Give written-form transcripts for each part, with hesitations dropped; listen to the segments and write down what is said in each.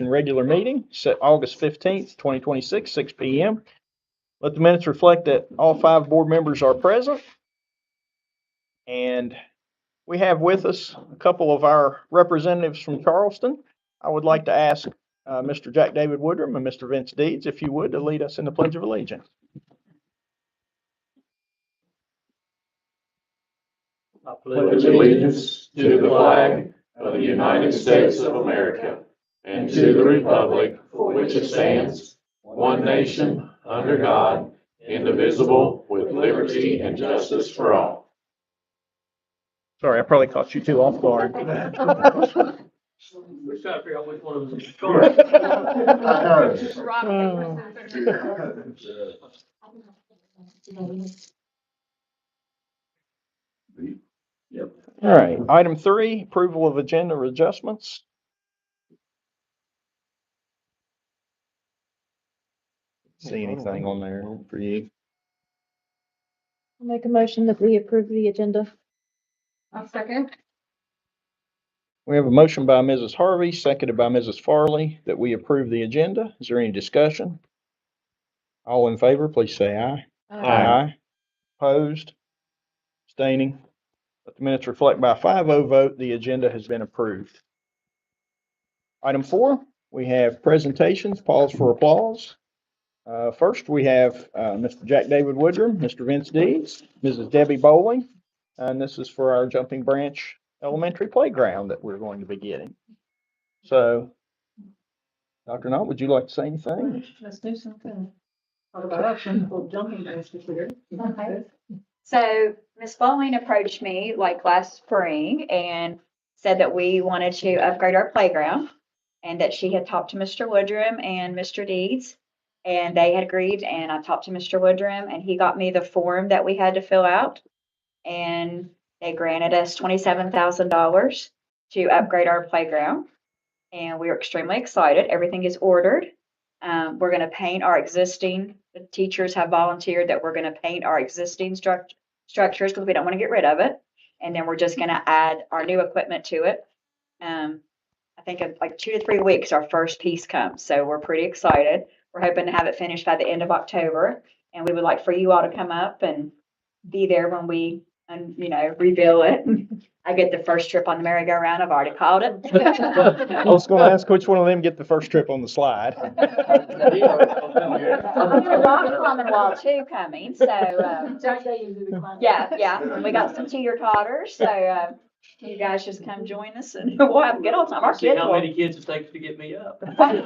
regular meeting set August 15th, 2026, 6 p.m. Let the minutes reflect that all 5 board members are present. And we have with us a couple of our representatives from Charleston. I would like to ask Mr. Jack David Woodrum and Mr. Vince Deeds, if you would, to lead us in the Pledge of Allegiance. I pledge allegiance to the flag of the United States of America and to the republic for which it stands, one nation, under God, indivisible, with liberty and justice for all. Sorry, I probably caught you two off guard. We're trying to figure out which one of them is correct. All right, item 3, approval of agenda adjustments. See anything on there for you? I'll make a motion that we approve the agenda. I'll second. We have a motion by Mrs. Harvey, seconded by Mrs. Farley, that we approve the agenda. Is there any discussion? All in favor, please say aye. Aye. Opposed? Abstaining? Let the minutes reflect by a 5-0 vote, the agenda has been approved. Item 4, we have presentations. Pause for applause. First, we have Mr. Jack David Woodrum, Mr. Vince Deeds, Mrs. Debbie Bowling, and this is for our Jumping Branch Elementary Playground that we're going to be getting. So, Dr. Knott, would you like to say anything? Let's do something. Talk about our simple jumping branch this year. Okay. So Ms. Bowling approached me like last spring and said that we wanted to upgrade our playground and that she had talked to Mr. Woodrum and Mr. Deeds and they had agreed, and I talked to Mr. Woodrum and he got me the form that we had to fill out and they granted us $27,000 to upgrade our playground and we are extremely excited. Everything is ordered. We're going to paint our existing, the teachers have volunteered that we're going to paint our existing structures because we don't want to get rid of it. And then we're just going to add our new equipment to it. I think in like 2 to 3 weeks, our first piece comes. So we're pretty excited. We're hoping to have it finished by the end of October. And we would like for you all to come up and be there when we, reveal it. I get the first trip on the merry-go-round. I've already called it. I was going to ask which one of them get the first trip on the slide. There's a rock climbing wall too coming, so, yeah, and we got some teeter-totters, so, you guys just come join us and we'll have a good old time. Our See kids how will. many kids it takes to get me up. Well,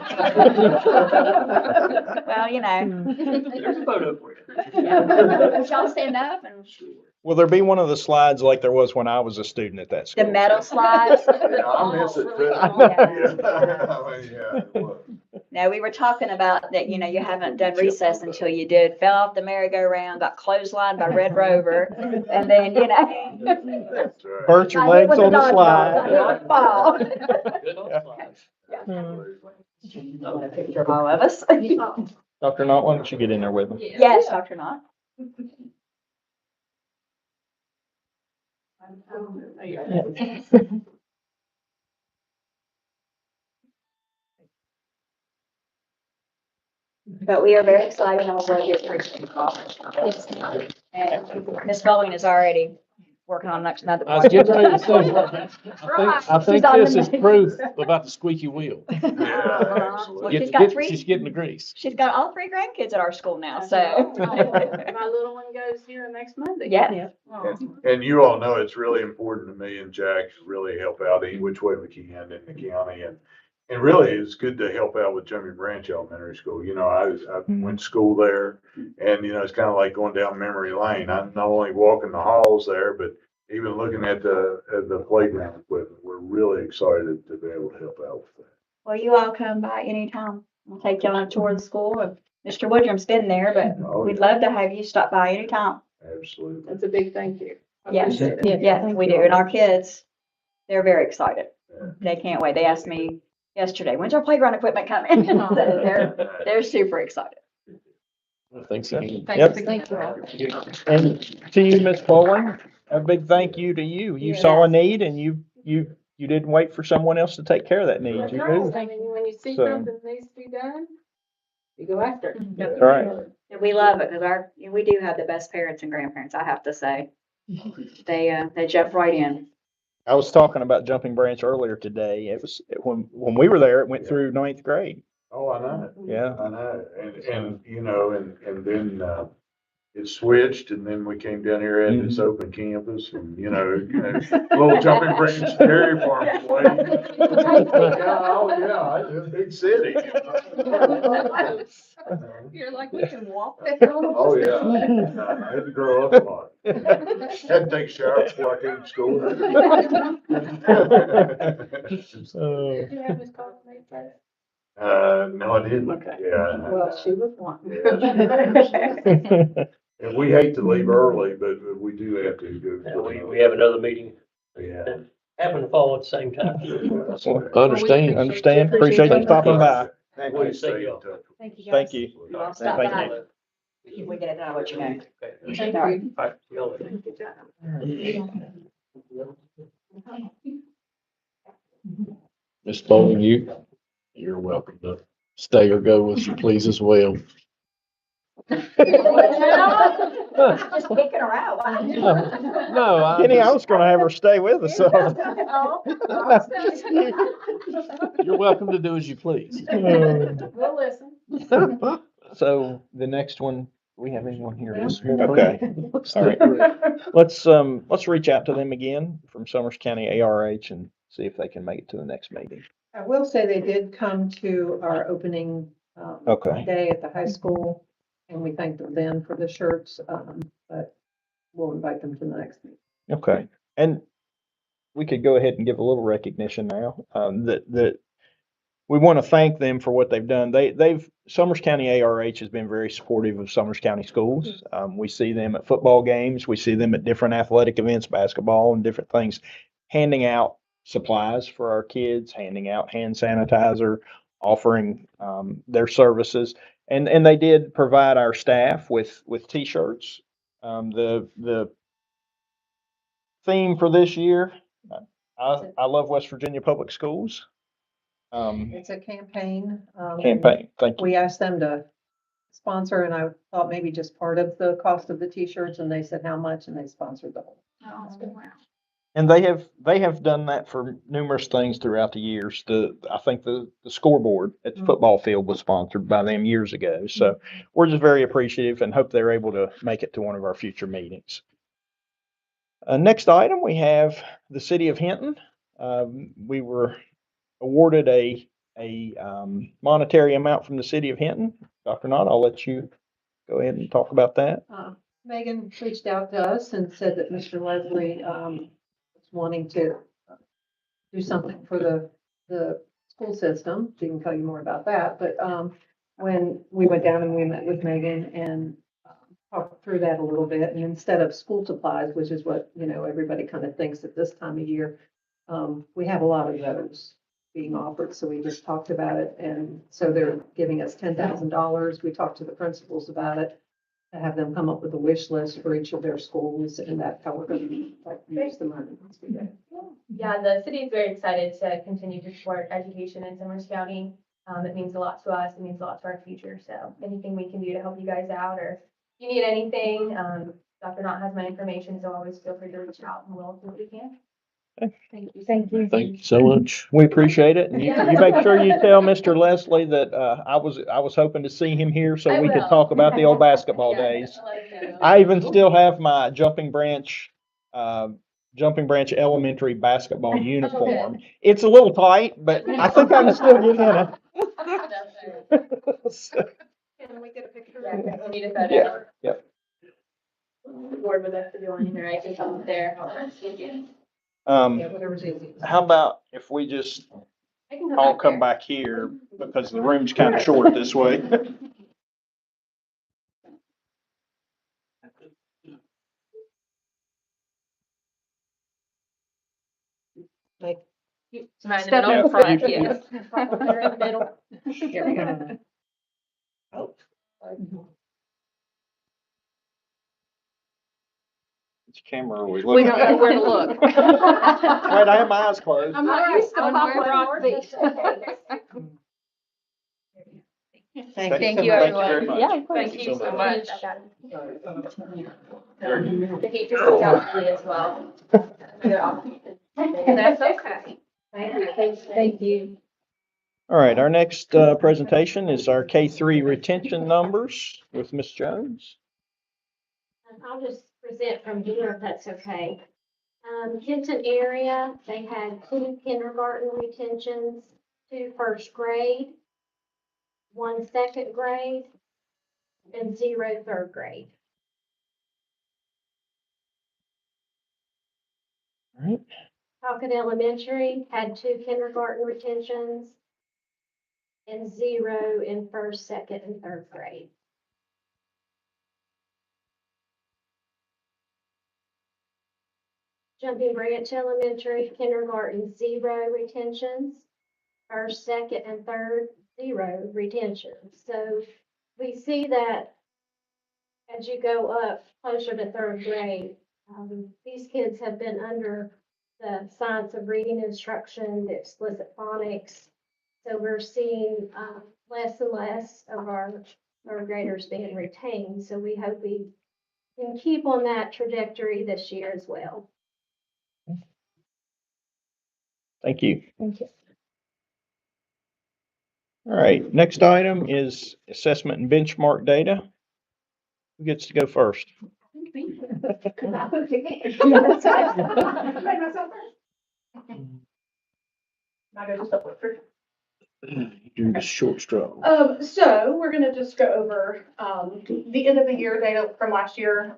There's a photo for you. Would y'all stand up and Will there be one of the slides like there was when I was a student at that school? the metal slides? I miss it too. Yeah. No, we were talking about that, you haven't done recess until you did, fell off the merry-go-round, got clotheslined by Red Rover, and then, That's right. Burnt your legs on the slide. Fall. Good old slides. I want a picture of all of us. Dr. Knott, why don't you get in there with me? Yes, Dr. Knott. But we are very excited and we're going to get through. And Ms. Bowling is already working on another. I was getting ready to say, I think She's on this the is menu. proof about the squeaky wheel. Yeah, Well, absolutely. she's got She's getting the grease. She's got all 3 grandkids at our school now, so. My little one goes here next Monday. Yeah. Oh. And you all know it's really important to me and Jack to really help out any which way we can in the county. And really, it's good to help out with Jumping Branch Elementary School. I went to school there and, it's kind of like going down memory lane. I'm not only walking the halls there, but even looking at the playground equipment. We're really excited to be able to help out with that. Well, you all come by anytime. We'll take you on a tour of the school. Mr. Woodrum's been there, but Oh, we'd love to have you stop by anytime. Absolutely. That's a big thank you. I Yes, appreciate it. yes, we do. And our kids, they're very excited. They can't wait. They asked me yesterday, when's our playground equipment coming? So they're super excited. Thanks. Ian. Yep. Thank you all. And to you, Ms. Bowling, a big thank you to you. You saw a need and you you didn't wait for someone else to take care of that need. You No, moved. I mean, when you see So- something that needs to be done, you go after it. That's right. And we love it because we do have the best parents and grandparents, I have to say. They jump right in. I was talking about Jumping Branch earlier today. When we were there, it went through ninth grade. Oh, I know. Yeah. I know, and, you know, and then, it switched, and then we came down here at this open campus, and, little Jumping Branch Dairy Farm. Oh, yeah, it's a big city. You're like, we can walk. Oh, yeah. I had to grow up a lot. Had to take a shower before I came to school. Did you have Miss Carter make that? No, I didn't. Okay. Yeah. Well, she was one. And we hate to leave early, but we do have to Now, go. we have another meeting, Yeah. having to fall at the same time. Understand. Appreciate you stopping by. Please stay in touch. Thank you, guys. Thank you. I'll stop Thank by. you. If we get it done, I'll let you know. Okay. Thank All right. you. All right, y'all. Ms. Bowling, you're welcome to stay or go with you, please, as well. Just kicking her out. No, Kenny, I was gonna have her stay with us, so. You're welcome to do as you please. We'll listen. So the next one, we have anyone here? Yeah. Okay, all right. Let's reach out to them again from Summers County ARH and see if they can make it to the next meeting. I will say they did come to our opening Okay. day at the high school, and we thanked them then for the shirts, but we'll invite them to the next meeting. Okay, and we could go ahead and give a little recognition now, that we want to thank them for what they've done. Summers County ARH has been very supportive of Summers County schools. We see them at football games, we see them at different athletic events, basketball and different things, handing out supplies for our kids, handing out hand sanitizer, offering, their services. And they did provide our staff with T-shirts. The theme for this year, I love West Virginia Public Schools. It's a campaign. Campaign, thank you. We asked them to sponsor, and I thought maybe just part of the cost of the t-shirts, and they said how much, and they sponsored the whole. And they have done that for numerous things throughout the years. I think the scoreboard at the football field was sponsored by them years ago. So we're just very appreciative and hope they're able to make it to one of our future meetings. Next item, we have the city of Hinton. We were awarded a monetary amount from the city of Hinton. Dr. Knott, I'll let you go ahead and talk about that. Megan reached out to us and said that Mr. Leslie was wanting to do something for the school system. She can tell you more about that, but when we went down and we met with Megan and talked through that a little bit, and instead of school supplies, which is what, everybody kind of thinks at this time of year, we have a lot of those being offered, so we just talked about it, and so they're giving us $10,000. We talked to the principals about it, to have them come up with a wish list for each of their schools, and that's how we're gonna use the money. Yeah, the city is very excited to continue to support education in Summers County. It means a lot to us. It means a lot to our future. So anything we can do to help you guys out, or if you need anything, Dr. Knott has my information, so always feel free to reach out and we'll do what we can. Thank you. Thank you. Thank you so much. We appreciate it. And you make sure you tell Mr. Leslie that, I was hoping to see him here so I we could will. talk about the old basketball Yeah, days. I'll let you know. I even still have my Jumping Branch Elementary basketball uniform. It's a little tight, but I think I can still get in it. Can we get a picture? Yeah, we'll need a photo. Yeah, yep. Board with us to join, or I can come there. Yeah, whatever's easy. How about if we just I can all come there. back here because the room's kind of short this way. Like, Right in the Step middle. in front, You- yes. You're in the middle. Here we go. camera are we We looking don't know at? where to look. Wait, I have my eyes closed. I'm not used to paparazzi. Thank Thank you you, very everyone. much. Yeah, thank you so much. The teachers reached out to me as well. That's okay. Thank you. All right, our next presentation is our K3 retention numbers with Ms. Jones. I'll just present from here if that's okay. Hinton area, they had 2 kindergarten retentions, 2 first grade, 1 second grade, and 0 third grade. All right. Talcott Elementary had 2 kindergarten retentions and 0 in first, second, and third grade. Jumping Branch Elementary, kindergarten, 0 retentions. First, second, and third, 0 retentions. So we see that as you go up closer to third grade, these kids have been under the science of reading instruction, the explicit phonics. So we're seeing less and less of our third graders being retained. So we hope we can keep on that trajectory this year as well. Thank you. Thank you. All right, next item is assessment and benchmark data. Who gets to go first? Do the short straw. So we're gonna just go over, the end of the year data from last year,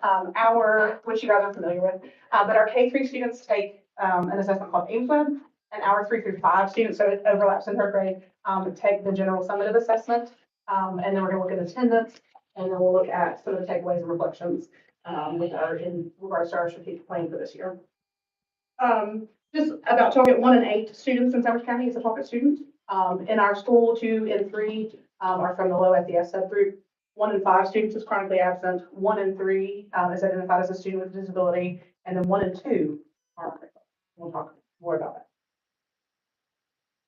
which you guys are familiar with. But our K3 students take, an assessment called AIMSWeb, and our 3 through 5 students, so it overlaps in third grade, take the general summative assessment. And then we're gonna look at attendance, and then we'll look at some of the takeaways and reflections, in regards to our strategic plan for this year. Just about target 1 in 8 students in Summer County is a target student. In our school, 2 and 3 are from the low SES subgroup. 1 in 5 students is chronically absent. 1 in 3 is identified as a student with a disability, and then 1 in 2 are. We'll talk more about that.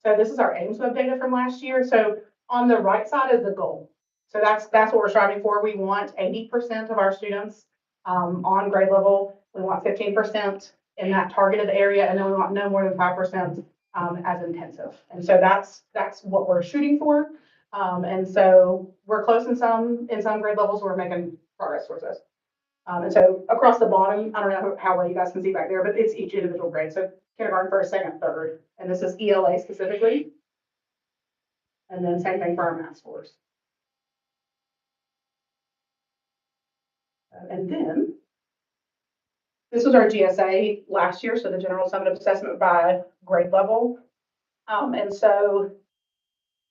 So this is our AIMSWeb data from last year. So on the right side is the goal. So that's what we're striving for. We want 80% of our students on grade level. We want 15% in that targeted area, and then we want no more than 5% as intensive. And so that's what we're shooting for. And so we're close in some grade levels, we're making progress towards this. And so across the bottom, I don't know how well you guys can see back there, but it's each individual grade. So kindergarten, first, second, third, and this is ELA specifically. And then same thing for our math scores. And then this was our GSA last year, so the general summative assessment by grade level. And so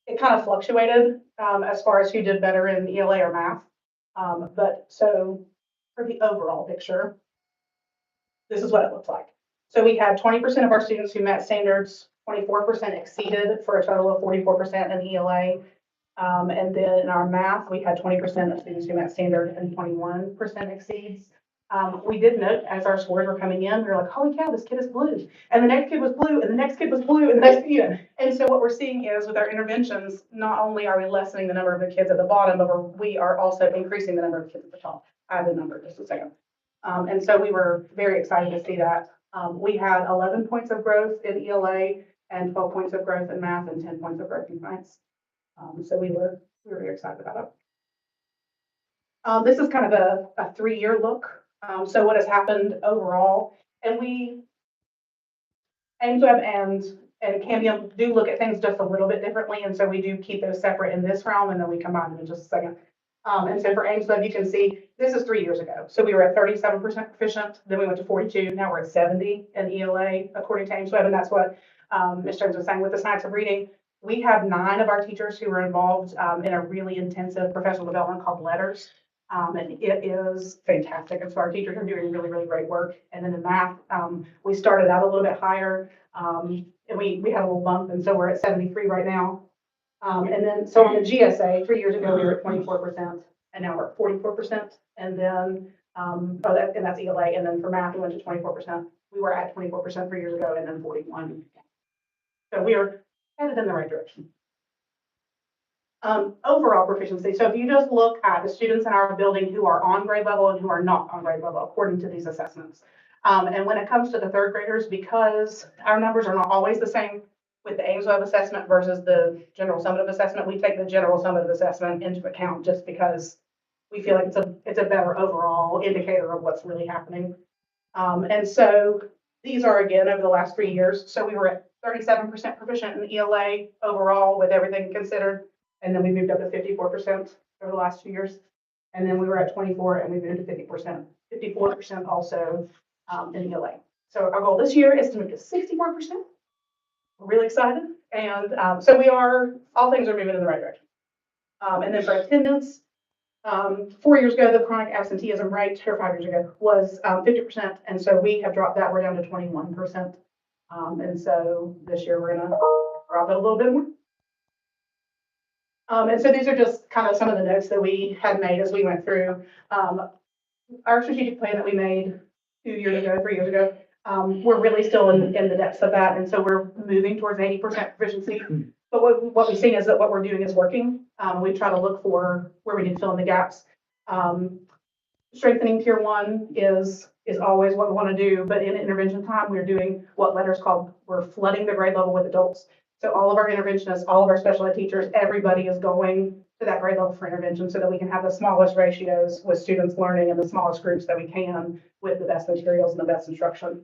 it kind of fluctuated as far as who did better in ELA or math. But so for the overall picture, this is what it looks like. So we had 20% of our students who met standards, 24% exceeded, for a total of 44% in ELA. And then in our math, we had 20% of students who met standard and 21% exceeds. We did note as our scores were coming in, we were like, holy cow, this kid is blue. And the next kid was blue, and the next kid was blue, and the next, And so what we're seeing is with our interventions, not only are we lessening the number of the kids at the bottom, but we are also increasing the number of kids at the top. I have the number just a second. And so we were very excited to see that. We had 11 points of growth in ELA and 12 points of growth in math and 10 points of growth in science. So we were very excited about it. This is kind of a 3-year look. So what has happened overall, and AIMSWeb and Cambium do look at things just a little bit differently, and so we do keep those separate in this realm, and then we combine them in just a second. And so for AIMSWeb, you can see this is 3 years ago. So we were at 37% proficient, then we went to 42, now we're at 70 in ELA according to AIMSWeb, and that's what Ms. Jones was saying with the science of reading. We have 9 of our teachers who were involved in a really intensive professional development called LETTERS. And it is fantastic. And so our teachers are doing really, really great work. And then in math, we started out a little bit higher, and we had a little bump, and so we're at 73 right now. And then, so on the GSA, 3 years ago, we were at 24%, and now we're at 44%. And then And that's ELA, and then for math, we went to 24%. We were at 24% 3 years ago, and then 41. So we are headed in the right direction. Overall proficiency. So if you just look at the students in our building who are on grade level and who are not on grade level, according to these assessments. And when it comes to the third graders, because our numbers are not always the same with the Ames Web assessment versus the general summative assessment, we take the general summative assessment into account just because we feel like it's a better overall indicator of what's really happening. And so these are again over the last 3 years. So we were at 37% proficient in ELA overall with everything considered. And then we moved up to 54% over the last 2 years. And then we were at 24 and we moved to 50%, 54% also in ELA. So our goal this year is to move to 64%. We're really excited. And so all things are moving in the right direction. And then for attendance, 4 years ago, the chronic absenteeism rate, or 5 years ago, was 50%. And so we have dropped that. We're down to 21%. And so this year we're going to drop it a little bit more. And so these are just kind of some of the notes that we had made as we went through our strategic plan that we made 2 years ago, 3 years ago. We're really still in the depths of that. And so we're moving towards 80% proficiency. But what we've seen is that what we're doing is working. We try to look for where we need to fill in the gaps. Strengthening tier 1 is always what we want to do. But in intervention time, we're doing what Letters called, we're flooding the grade level with adults. So all of our interventionists, all of our special ed teachers, everybody is going to that grade level for intervention so that we can have the smallest ratios with students learning in the smallest groups that we can with the best materials and the best instruction.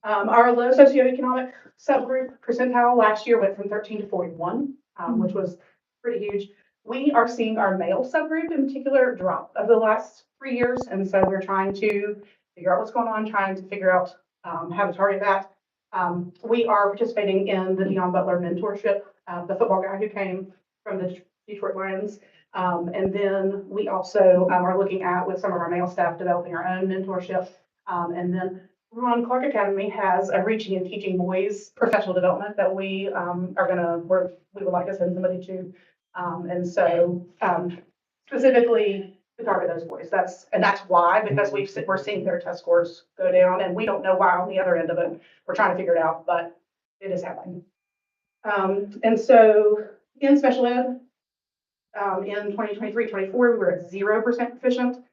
Our low socioeconomic subgroup percentile last year went from 13 to 41, which was pretty huge. We are seeing our male subgroup in particular drop over the last 3 years. And so we're trying to figure out what's going on, trying to figure out how to target that. We are participating in the Deon Butler mentorship, the football guy who came from the Detroit Lions. And then we also are looking at, with some of our male staff, developing our own mentorship. And then Ron Clark Academy has a Reaching and Teaching Boys professional development that we we would like to send somebody to. And so specifically to target those boys. That's why, because we're seeing their test scores go down, and we don't know why on the other end of it. We're trying to figure it out, but it is happening. And so in special ed, in 2023-24, we were at 0% proficient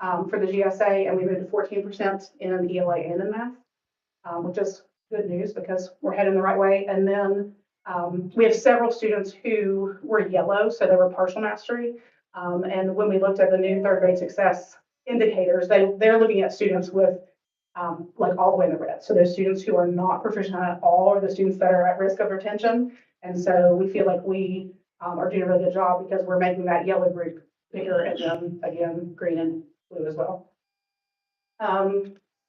for the GSA, and we moved to 14% in ELA and in math, which is good news because we're heading the right way. And then we have several students who were yellow, so they were partial mastery. And when we looked at the new third grade success indicators, they're looking at students with like all the way in the red. So those students who are not proficient at all are the students that are at risk of retention. And so we feel like we are doing a really good job because we're making that yellow group bigger, and then again, green and blue as well.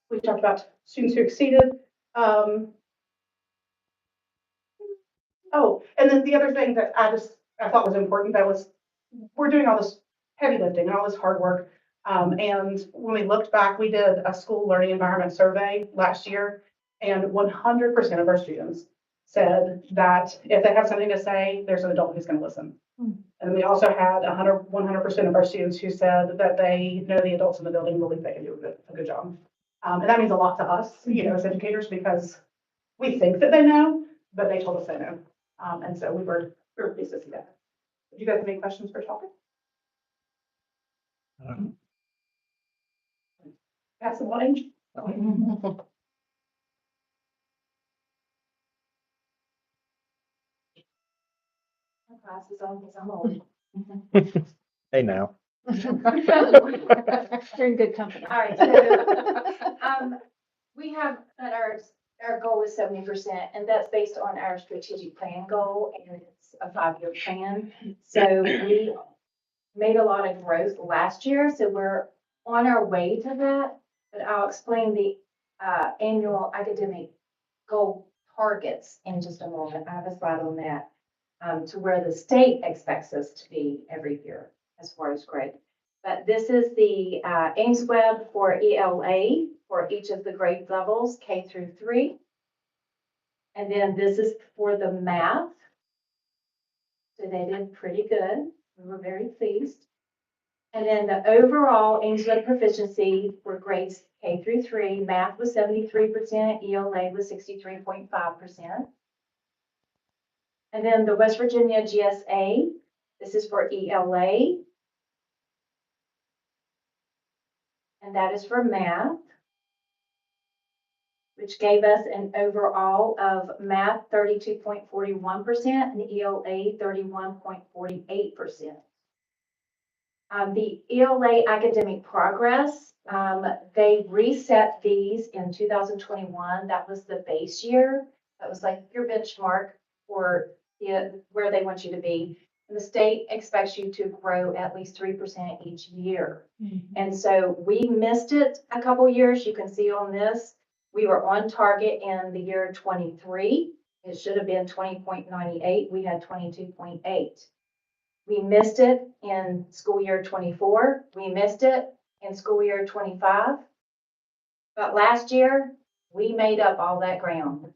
We talked about students who exceeded. Oh, and then the other thing that I thought was important, we're doing all this heavy lifting and all this hard work. And when we looked back, we did a school learning environment survey last year, and 100% of our students said that if they have something to say, there's an adult who's going to listen. And we also had 100% of our students who said that they know the adults in the building believe they can do a good job. And that means a lot to us, as educators, because we think that they know, but they told us they know. And so we were pleased to see that. Do you guys have any questions for topic? Pass the lunch. My glasses on because I'm old. Hey now. You're in good company. All right, so, we have that our goal is 70%, and that's based on our strategic plan goal, and it's a 5-year plan. So we made a lot of growth last year, so we're on our way to that, but I'll explain the annual academic goal targets in just a moment. I have a slide on that, to where the state expects us to be every year as far as grade. But this is the Ames Web for ELA for each of the grade levels, K through 3. And then this is for the math. So they did pretty good. We were very pleased. And then the overall Ameswood proficiency for grades K through 3, math was 73%, ELA was 63.5%. And then the West Virginia GSA, this is for ELA. And that is for math, which gave us an overall of math 32.41% and ELA 31.48%. The ELA academic progress, they reset these in 2021. That was the base year. That was like your benchmark for where they want you to be. And the state expects you to grow at least 3% each year. And so we missed it a couple years. You can see on this, we were on target in the year 23. It should have been 20.98. We had 22.8. We missed it in school year 24. We missed it in school year 25. But last year, we made up all that ground.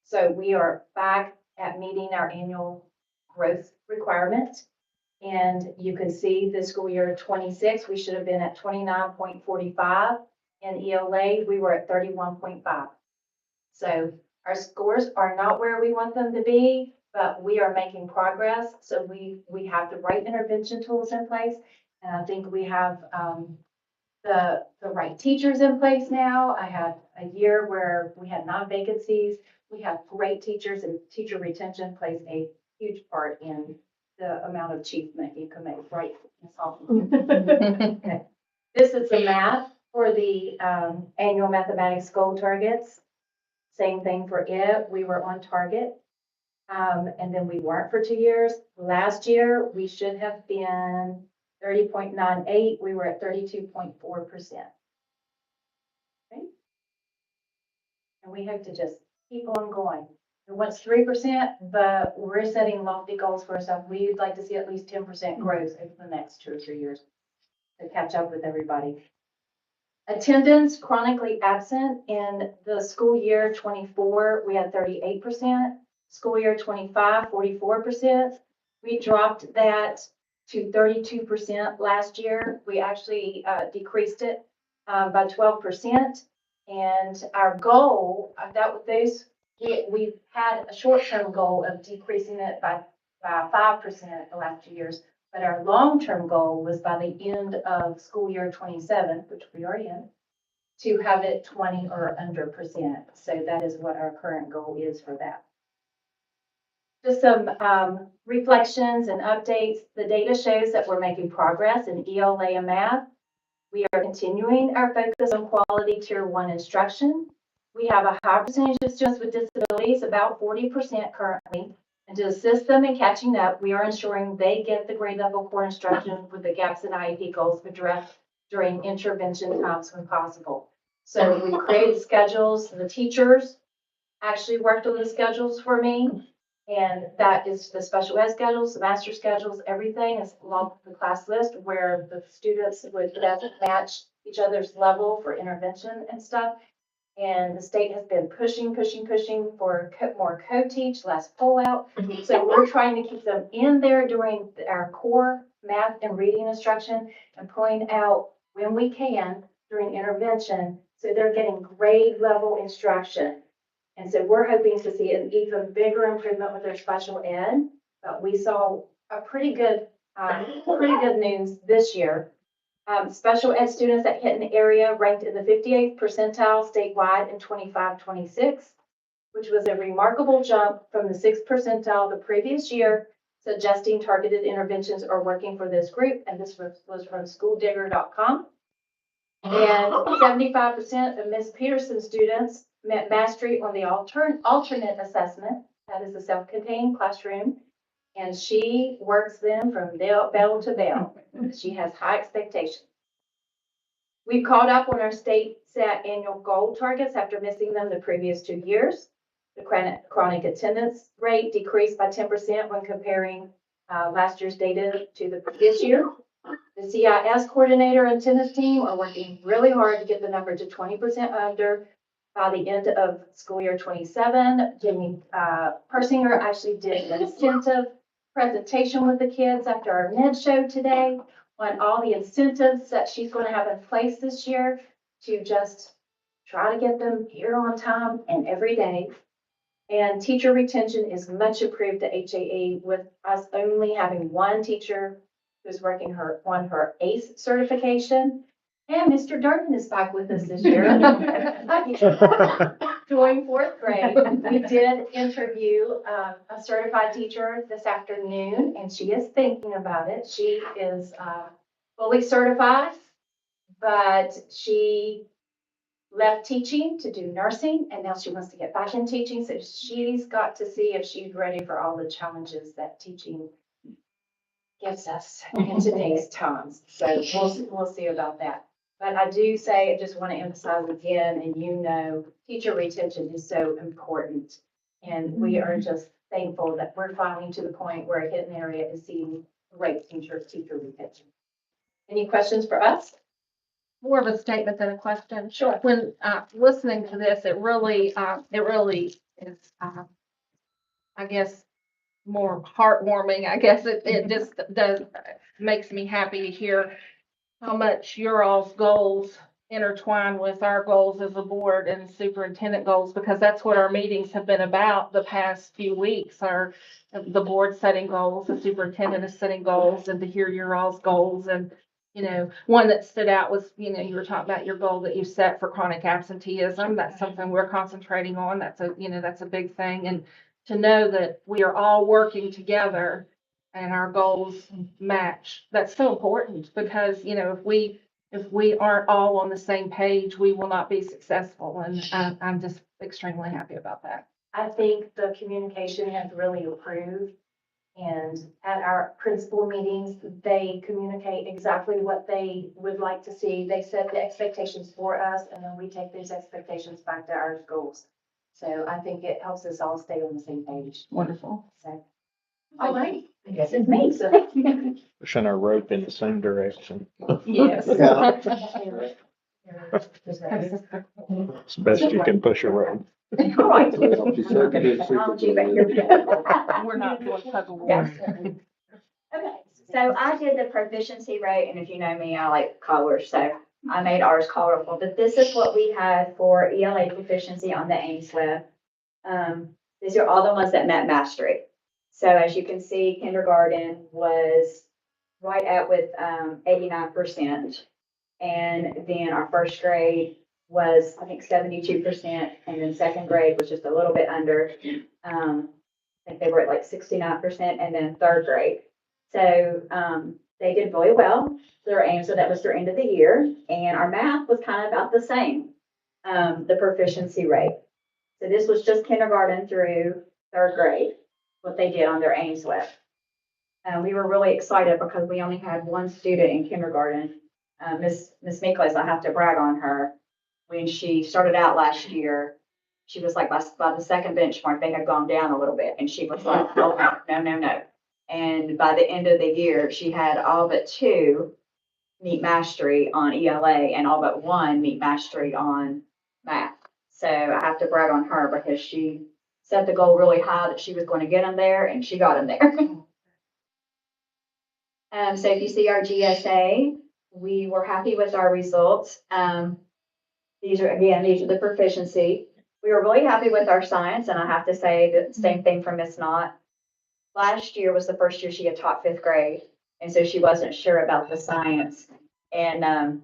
So we are back at meeting our annual growth requirement. And you can see the school year 26, we should have been at 29.45. In ELA, we were at 31.5. So our scores are not where we want them to be, but we are making progress. So we have the right intervention tools in place. And I think we have the right teachers in place now. I had a year where we had 9 vacancies. We have great teachers, and teacher retention plays a huge part in the amount of achievement you can make, right? Ms. Hoffman? Okay. This is the math for the annual mathematics goal targets. Same thing for it. We were on target. And then we weren't for 2 years. Last year, we should have been 30.98. We were at 32.4%. Okay. And we hope to just keep on going. It wants 3%, but we're setting lofty goals for ourselves. We'd like to see at least 10% growth over the next 2 or 3 years to catch up with everybody. Attendance chronically absent in the school year 24, we had 38%. School year 25, 44%. We dropped that to 32% last year. We actually decreased it by 12%. And our goal, we've had a short-term goal of decreasing it by 5% the last 2 years. But our long-term goal was by the end of school year 27, which we are in, to have it 20 or under %. So that is what our current goal is for that. Just some reflections and updates. The data shows that we're making progress in ELA and math. We are continuing our focus on quality tier 1 instruction. We have a high percentage of students with disabilities, about 40% currently. And to assist them in catching up, we are ensuring they get the grade level core instruction with the gaps in IEP goals addressed during intervention times when possible. So we created schedules. The teachers actually worked on the schedules for me. And that is the special ed schedules, the master schedules, everything is along the class list where the students would match each other's level for intervention and stuff. And the state has been pushing for more co-teach, less pullout. So we're trying to keep them in there during our core math and reading instruction and pulling out when we can during intervention. So they're getting grade level instruction. And so we're hoping to see an even bigger improvement with their special ed. But we saw a pretty good news this year. Special ed students at Hinton area ranked in the 58th percentile statewide in 25-26, which was a remarkable jump from the 6th percentile the previous year, suggesting targeted interventions are working for this group. And this was from schooldigger.com. And 75% of Ms. Peterson's students met mastery on the alternate assessment. That is a self-contained classroom. And she works them from bell to bell. She has high expectations. We've caught up on our state set annual goal targets after missing them the previous 2 years. The chronic attendance rate decreased by 10% when comparing last year's data to the previous year. The CIS coordinator and attendance team are working really hard to get the number to 20% under by the end of school year 27. Jamie Persinger actually did an incentive presentation with the kids after our mid show today on all the incentives that she's gonna have in place this year to just try to get them here on time and every day. And teacher retention is much improved at HAE with us only having one teacher who's working on her ACE certification. And Mr. Durden is back with us this year. Doing fourth grade. We did interview a certified teacher this afternoon, and she is thinking about it. She is fully certified, but she left teaching to do nursing, and now she wants to get back in teaching. So she's got to see if she's ready for all the challenges that teaching gives us in today's times. So we'll see about that. But I do say, I just want to emphasize again, and you know, teacher retention is so important. And we are just thankful that we're finally to the point where Hidden Area is seeing great teacher retention. Any questions for us? More of a statement than a question. Sure. When listening to this, it really is, I guess, more heartwarming. I guess it just does, makes me happy to hear how much your all's goals intertwine with our goals as a board and superintendent goals, because that's what our meetings have been about the past few weeks, are the board setting goals, the superintendent is setting goals, and to hear your all's goals. And you know, one that stood out was, you know, you were talking about your goal that you set for chronic absenteeism. That's something we're concentrating on. That's a big thing. And to know that we are all working together and our goals match, that's so important, because, you know, if we aren't all on the same page, we will not be successful. And I'm just extremely happy about that. I think the communication has really improved. And at our principal meetings, they communicate exactly what they would like to see. They set the expectations for us, and then we take those expectations back to our goals. So I think it helps us all stay on the same page. Wonderful. So, all right, I guess it's me. So thank you. Pushing our rope in the same direction. Yes. It's best you can push a rope. All right. We're not doing tug of war. Okay, so I did the proficiency rate, and if you know me, I like colors, so I made ours colorful, but this is what we had for ELA proficiency on the Ames Web. These are all the ones that met mastery. So as you can see, kindergarten was right at with 89%. And then our first grade was, I think, 72%, and then second grade was just a little bit under. I think they were at like 69%, and then third grade. So they did really well. Their aim, so that was their end of the year, and our math was kind of about the same, the proficiency rate. So this was just kindergarten through third grade, what they did on their Ames Web. We were really excited because we only had one student in kindergarten, Miss Miklas. I have to brag on her. When she started out last year, she was like, by the second benchmark, they had gone down a little bit, and she was like, oh, no. And by the end of the year, she had all but 2 meet mastery on ELA and all but 1 meet mastery on math. So I have to brag on her because she set the goal really high that she was going to get them there, and she got them there. So if you see our GSA, we were happy with our results. These are the proficiency. We were really happy with our science, and I have to say the same thing for Miss Knott. Last year was the first year she had taught 5th grade, and so she wasn't sure about the science, and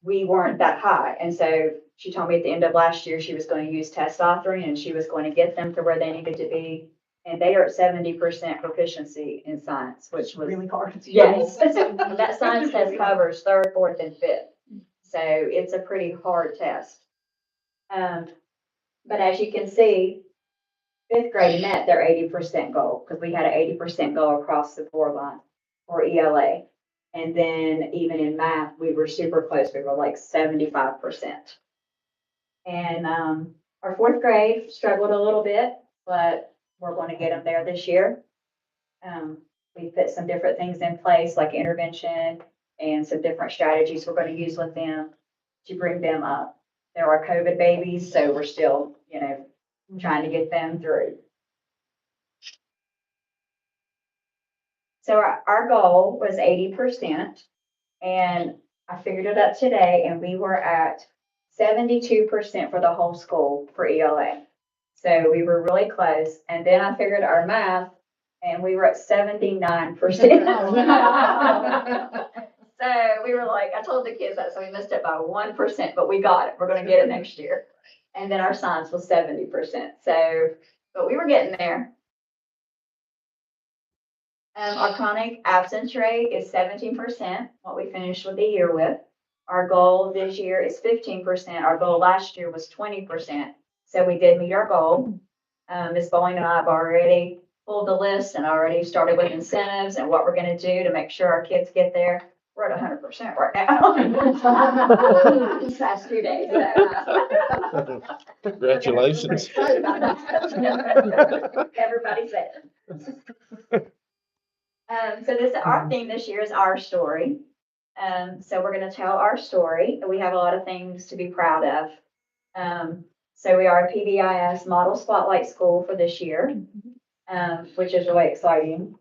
we weren't that high. And so she told me at the end of last year she was going to use test authoring, and she was going to get them to where they needed to be. And they are at 70% proficiency in science, which was really hard. yes. That science test covers 3rd, 4th, and 5th. So it's a pretty hard test. But as you can see, 5th grade met their 80% goal, because we had an 80% goal across the board line for ELA. And then even in math, we were super close. We were like 75%. And our 4th grade struggled a little bit, but we're going to get them there this year. We put some different things in place, like intervention and some different strategies we're going to use with them to bring them up. There are COVID babies, so we're still, trying to get them through. So our goal was 80%. And I figured it up today and we were at 72% for the whole school for ELA. So we were really close. And then I figured our math and we were at 79%. So we were like, I told the kids that, so we missed it by 1%, but we got it. We're gonna get it next year. And then our science was 70%. So, but we were getting there. Our chronic absence rate is 17%, what we finished with the year with. Our goal this year is 15%. Our goal last year was 20%. So we did meet our goal. Ms. Bowling and I have already pulled the list and already started with incentives and what we're gonna do to make sure our kids get there. We're at 100% right now. These past 2 days. So, Congratulations. everybody said. So our theme this year is our story. So we're going to tell our story. We have a lot of things to be proud of. So we are a PBIS Model Spotlight School for this year, which is really exciting.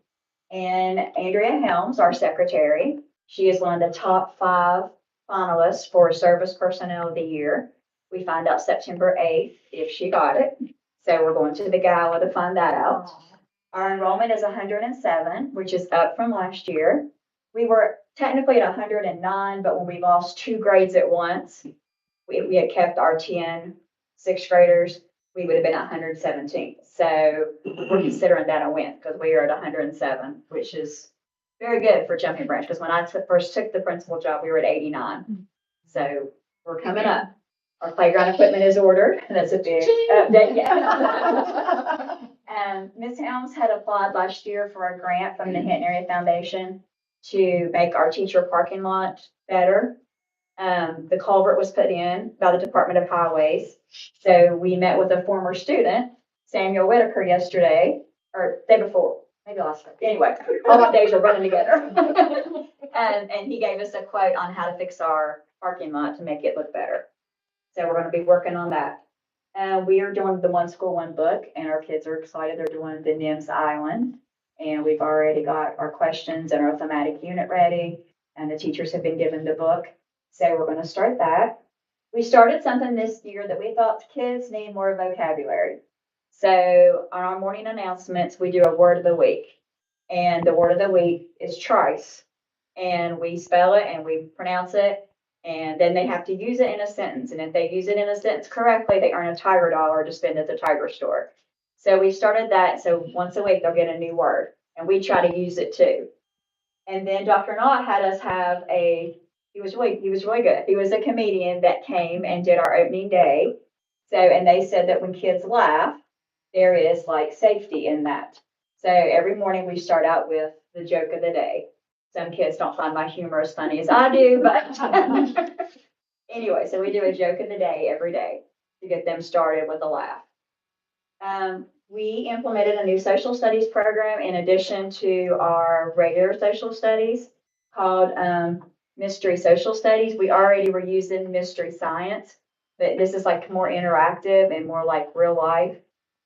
And Andrea Helms, our secretary, she is one of the top 5 finalists for Service Personnel of the Year. We find out September 8th if she got it. So we're going to the gala to find that out. Our enrollment is 107, which is up from last year. We were technically at 109, but when we lost 2 grades at once, we had kept our 10 6th graders, we would have been at 117. So we're considering that a win because we are at 107, which is very good for Jumping Branch. Because when I first took the principal job, we were at 89. So we're coming up. Our playground equipment is ordered. That's a big update. Yeah. Ms. Helms had applied last year for a grant from the Hinton Area Foundation to make our teacher parking lot better. The culvert was put in by the Department of Highways. So we met with a former student, Samuel Whitaker, yesterday, or day before, maybe last week. Anyway, all my days are running together. And he gave us a quote on how to fix our parking lot to make it look better. So we're going to be working on that. We are doing the One School, One Book, and our kids are excited. They're doing the NIMS Island. And we've already got our questions and our thematic unit ready. And the teachers have been given the book. So we're going to start that. We started something this year that we thought the kids need more vocabulary. So on our morning announcements, we do a word of the week. And the word of the week is trice. And we spell it and we pronounce it. And then they have to use it in a sentence. And if they use it in a sentence correctly, they earn a Tiger dollar to spend at the Tiger store. So we started that. So once a week, they'll get a new word. And we try to use it too. And then Dr. Knott had us have he was really good. He was a comedian that came and did our opening day. So, and they said that when kids laugh, there is like safety in that. So every morning we start out with the joke of the day. Some kids don't find my humor as funny as I do, but anyway, so we do a joke of the day every day to get them started with a laugh. We implemented a new social studies program in addition to our regular social studies called Mystery Social Studies. We already were using Mystery Science, but this is like more interactive and more like real life.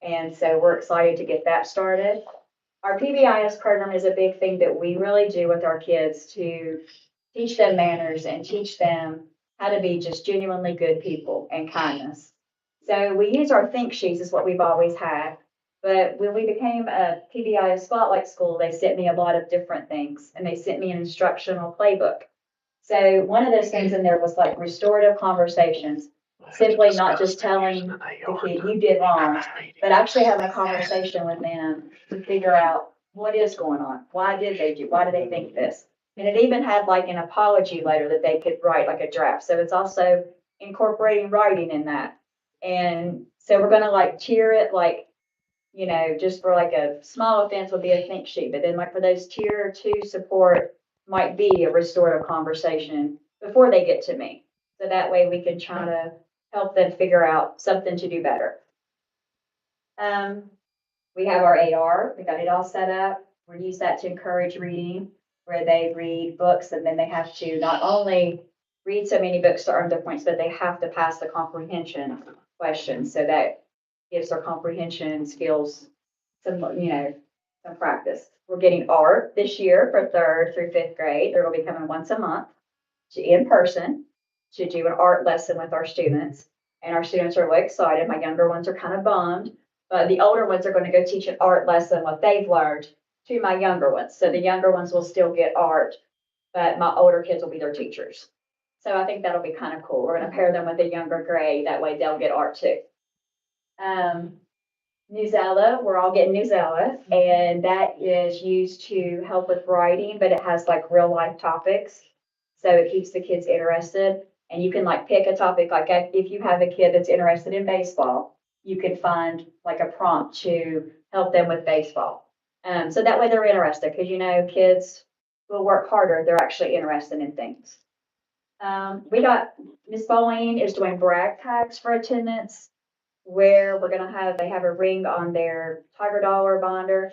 And so we're excited to get that started. Our PBIS program is a big thing that we really do with our kids to teach them manners and teach them how to be just genuinely good people and kindness. So we use our think sheets is what we've always had. But when we became a PBIS Spotlight School, they sent me a lot of different things and they sent me an instructional playbook. So one of those things in there was like restorative conversations, simply not just telling the kid you did wrong, but actually having a conversation with them to figure out what is going on. Why did they think this? And it even had like an apology letter that they could write like a draft. So it's also incorporating writing in that. And so we're going to like tier it like, you know, just for like a small offense would be a think sheet. But then like for those tier 2 support might be a restorative conversation before they get to me. So that way we can try to help them figure out something to do better. We have our AR, we got it all set up. We use that to encourage reading, where they read books and then they have to not only read so many books to earn their points, but they have to pass the comprehension questions. So that gives their comprehension skills some practice. We're getting art this year for 3rd through 5th grade. They're going to be coming once a month. in person to do an art lesson with our students. And our students are really excited. My younger ones are kind of bummed, but the older ones are going to go teach an art lesson, what they've learned, to my younger ones. So the younger ones will still get art, but my older kids will be their teachers. So I think that'll be kind of cool. We're going to pair them with a younger grade. That way they'll get art too. Newsella, we're all getting Newsella, and that is used to help with writing, but it has like real life topics. So it keeps the kids interested, and you can like pick a topic, like if you have a kid that's interested in baseball, you can find like a prompt to help them with baseball. So that way they're interested, because kids will work harder if they're actually interested in things. We got Miss Bowen is doing brag tags for attendance, where they have a ring on their Tiger Dollar binder,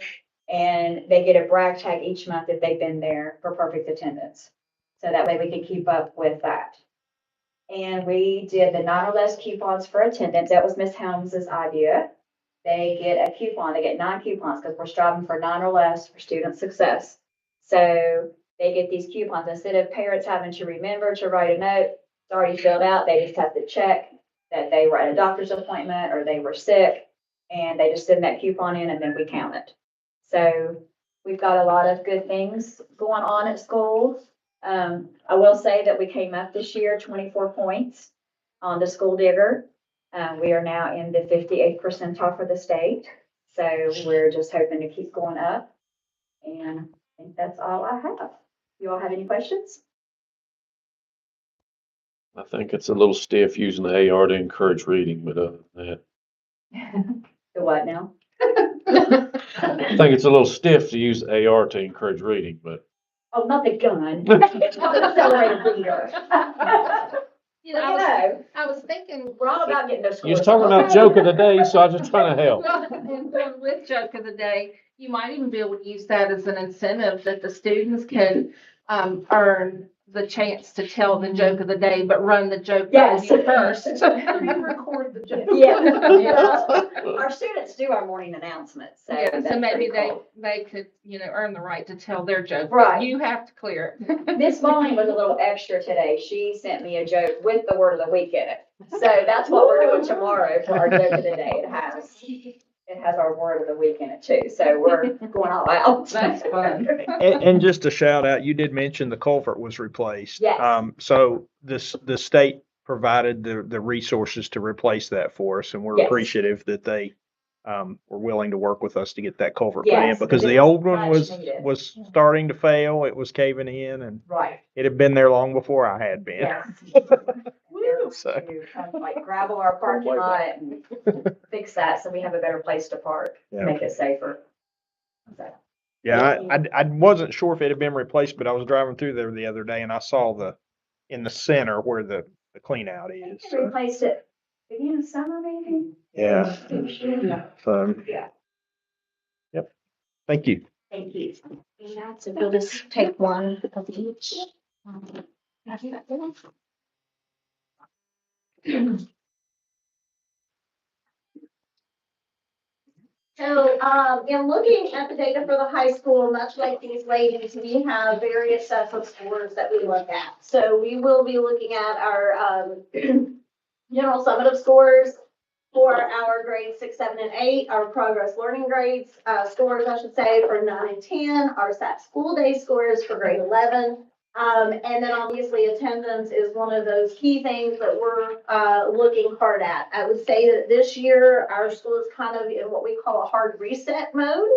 and they get a brag tag each month if they've been there for perfect attendance. So that way we can keep up with that. And we did the 9 or less coupons for attendance. That was Miss Helms's idea. They get a coupon, they get 9 coupons, because we're striving for 9 or less for student success. So they get these coupons. Instead of parents having to remember to write a note, it's already filled out, they just have to check that they were at a doctor's appointment or they were sick, and they just send that coupon in and then we count it. So we've got a lot of good things going on at schools. I will say that we came up this year 24 points on the School Digger. We are now in the 58th percentile for the state. So we're just hoping to keep going up. And I think that's all I have. You all have any questions? I think it's a little stiff using the AR to encourage reading, but other than The what now? that, I think it's a little stiff to use AR to encourage reading, but Oh, not the gun. It's not an accelerated reader. I was thinking, We're all about getting those you was scores. talking about Okay. joke of the day, so I was just trying to help. and going with joke of the day, you might even be able to use that as an incentive that the students can earn the chance to tell the joke of the day, but run the joke by Yes. you first. Record the joke. Yeah. Our students do our morning announcements. So, Yeah, so that's maybe pretty cool. they could, earn the right to tell their joke. but Right. You have to clear it. Miss Molly was a little extra today. She sent me a joke with the word of the week in it. So that's what we're doing tomorrow for our joke of the day. It has our word of the week in it too. So we're going all out. That's fun. And just a shout out, you did mention the culvert was replaced. Yes. So the state provided the resources to replace that for us, and we're Yes. appreciative that they were willing to work with us to get that culvert put in, Yes, because it the is old one much was needed. starting to fail. It was caving in, and Right. it had been there long before I had been. Yes. So- Like gravel our parking lot and fix that so we have a better place to park, Yeah. make it safer. So, Yeah, I wasn't sure if it had been replaced, but I was driving through there the other day and I saw in the center where the clean out I is. think they replaced it beginning of summer maybe. Yeah. So, Yeah. yep. Thank you. Thank you. So we'll just take one of each. So, in looking at the data for the high school, much like these ladies, we have various sets of scores that we look at. So we will be looking at our, general summative scores for our grades 6, 7, and 8, our progress learning grades, scores, I should say, for 9 and 10, our SAT school day scores for grade 11. And then obviously attendance is one of those key things that we're, looking hard at. I would say that this year, our school is kind of in what we call a hard reset mode.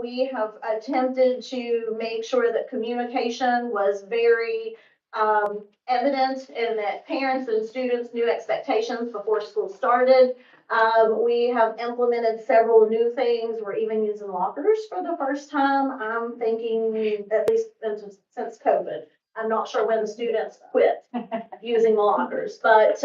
We have attempted to make sure that communication was very, evident and that parents and students knew expectations before school started. We have implemented several new things. We're even using lockers for the first time. I'm thinking at least since COVID. I'm not sure when the students quit using the lockers, but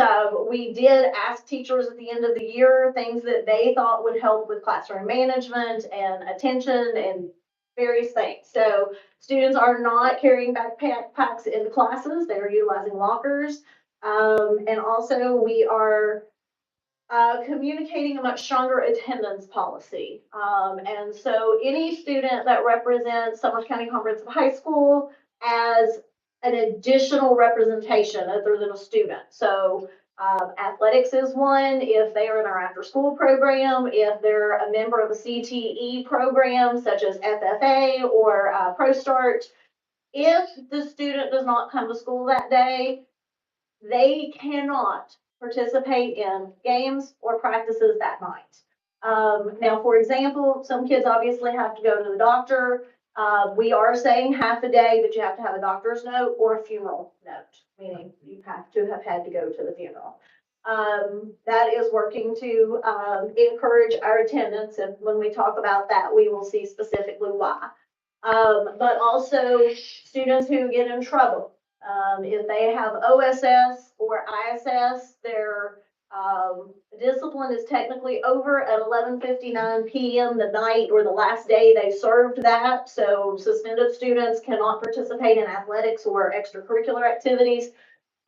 we did ask teachers at the end of the year things that they thought would help with classroom management and attention and various things. So students are not carrying backpacks in classes. They are utilizing lockers. And also we are communicating a much stronger attendance policy. And so any student that represents Summers County Comprehensive High School as an additional representation other than a student. So athletics is one, if they are in our after-school program, if they're a member of a CTE program such as FFA or ProStart. If the student does not come to school that day, they cannot participate in games or practices that night. Now, for example, some kids obviously have to go to the doctor. We are saying half a day, but you have to have a doctor's note or a funeral note, meaning you have to have had to go to the funeral. That is working to encourage our attendance, and when we talk about that, we will see specifically why. But also students who get in trouble. If they have OSS or ISS, their discipline is technically over at 11:59 p.m. the night or the last day they served that. So suspended students cannot participate in athletics or extracurricular activities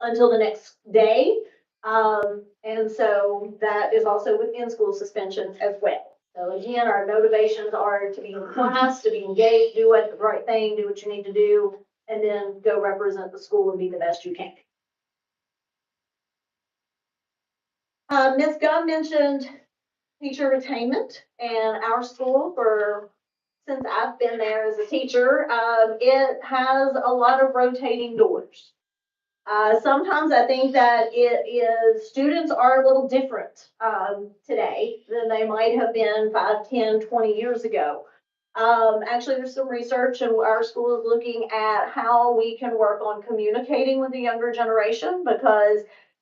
until the next day. And so that is also with in-school suspensions as well. So again, our motivations are to be in class, to be engaged, do what the right thing, do what you need to do, and then go represent the school and be the best you can. Ms. Gunn mentioned teacher retainment, and our school since I've been there as a teacher, it has a lot of rotating doors. Sometimes I think that students are a little different today than they might have been 5, 10, 20 years ago. Actually, there's some research, and our school is looking at how we can work on communicating with the younger generation, because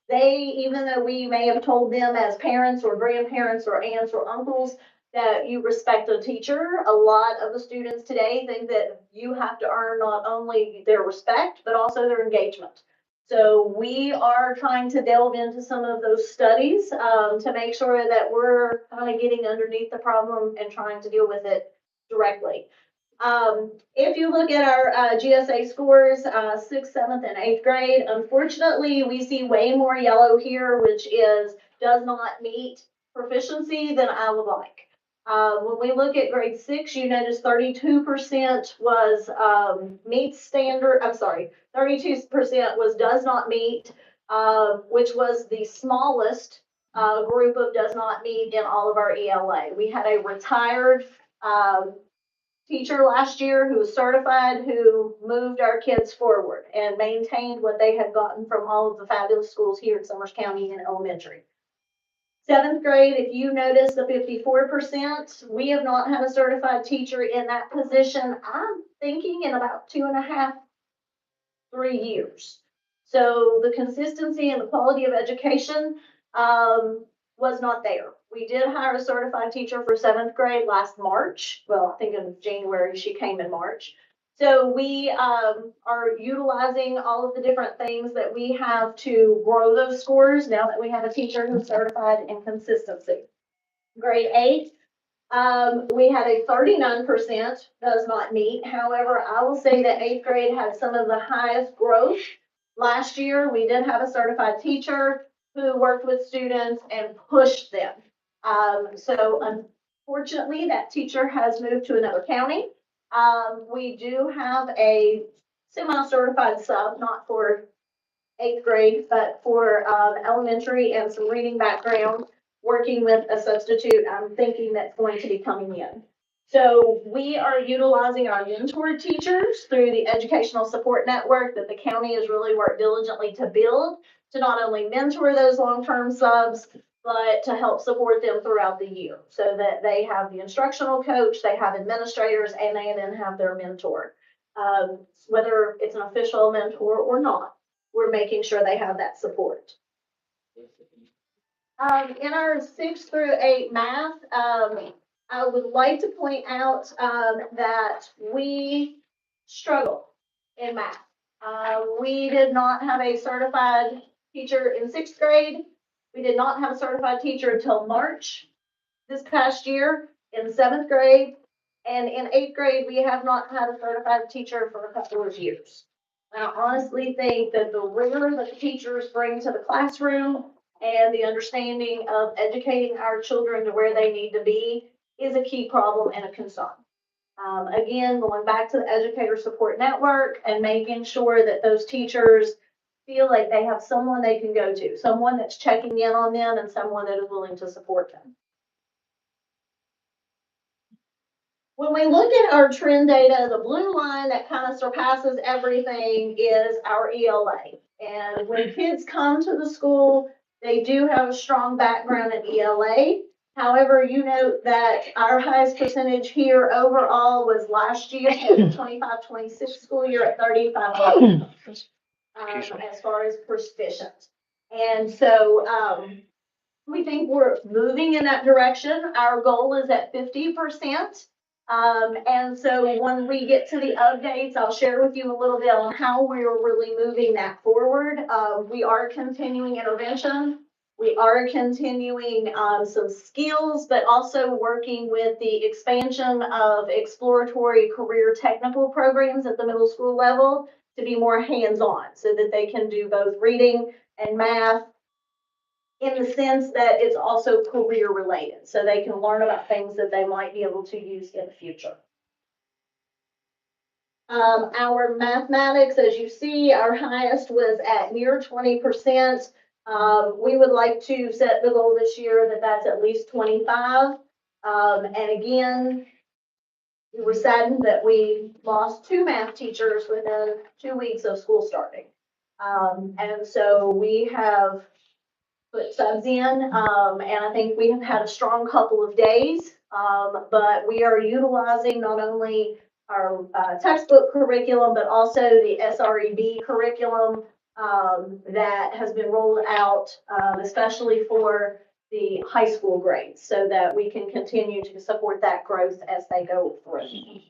they, even though we may have told them as parents or grandparents or aunts or uncles that you respect a teacher, a lot of the students today think that you have to earn not only their respect, but also their engagement. So we are trying to delve into some of those studies to make sure that we're kind of getting underneath the problem and trying to deal with it directly. If you look at our GSA scores, 6th, 7th, and 8th grade, unfortunately, we see way more yellow here, which does not meet proficiency than I would like. When we look at grade 6, you notice 32% was meets standard. I'm sorry, 32% was does not meet, which was the smallest group of does not meet in all of our ELA. We had a retired teacher last year who was certified, who moved our kids forward and maintained what they had gotten from all of the fabulous schools here in Summers County in elementary. 7th grade, if you notice the 54%, we have not had a certified teacher in that position, I'm thinking in about 2.5, 3 years. So the consistency and the quality of education was not there. We did hire a certified teacher for 7th grade last March. Well, I think in January, she came in March. So we are utilizing all of the different things that we have to grow those scores now that we have a teacher who's certified in consistency. Grade 8, we had a 39% does not meet. However, I will say that 8th grade had some of the highest growth. Last year, we did have a certified teacher who worked with students and pushed them. So unfortunately, that teacher has moved to another county. We do have a semi-certified sub, not for 8th grade, but for elementary and some reading background, working with a substitute. I'm thinking that's going to be coming in. So we are utilizing our mentor teachers through the educational support network that the county has really worked diligently to build, to not only mentor those long-term subs, but to help support them throughout the year so that they have the instructional coach, they have administrators, and they then have their mentor. Whether it's an official mentor or not, we're making sure they have that support. In our 6th through 8 math, I would like to point out that we struggle in math. We did not have a certified teacher in 6th grade. We did not have a certified teacher until March this past year in 7th grade. And in 8th grade, we have not had a certified teacher for a couple of years. I honestly think that the rigor that the teachers bring to the classroom and the understanding of educating our children to where they need to be is a key problem and a concern. Again, going back to the Educator Support Network and making sure that those teachers feel like they have someone they can go to, someone that's checking in on them and someone that is willing to support them. When we look at our trend data, the blue line that kind of surpasses everything is our ELA. And when kids come to the school, they do have a strong background in ELA. However, you note that our highest percentage here overall was last year, the 25-26 school year at 35%, as far as proficient. And so we think we're moving in that direction. Our goal is at 50%. And so when we get to the updates, I'll share with you a little bit on how we're really moving that forward. We are continuing intervention. We are continuing some skills, but also working with the expansion of exploratory career technical programs at the middle school level to be more hands-on so that they can do both reading and math in the sense that it's also career related, so they can learn about things that they might be able to use in the future. Our mathematics, as you see, our highest was at near 20%. We would like to set the goal this year that that's at least 25. And again, we were saddened that we lost 2 math teachers within 2 weeks of school starting. And so we have put subs in, and I think we have had a strong couple of days, but we are utilizing not only our textbook curriculum, but also the SREB curriculum that has been rolled out, especially for the high school grades, so that we can continue to support that growth as they go through.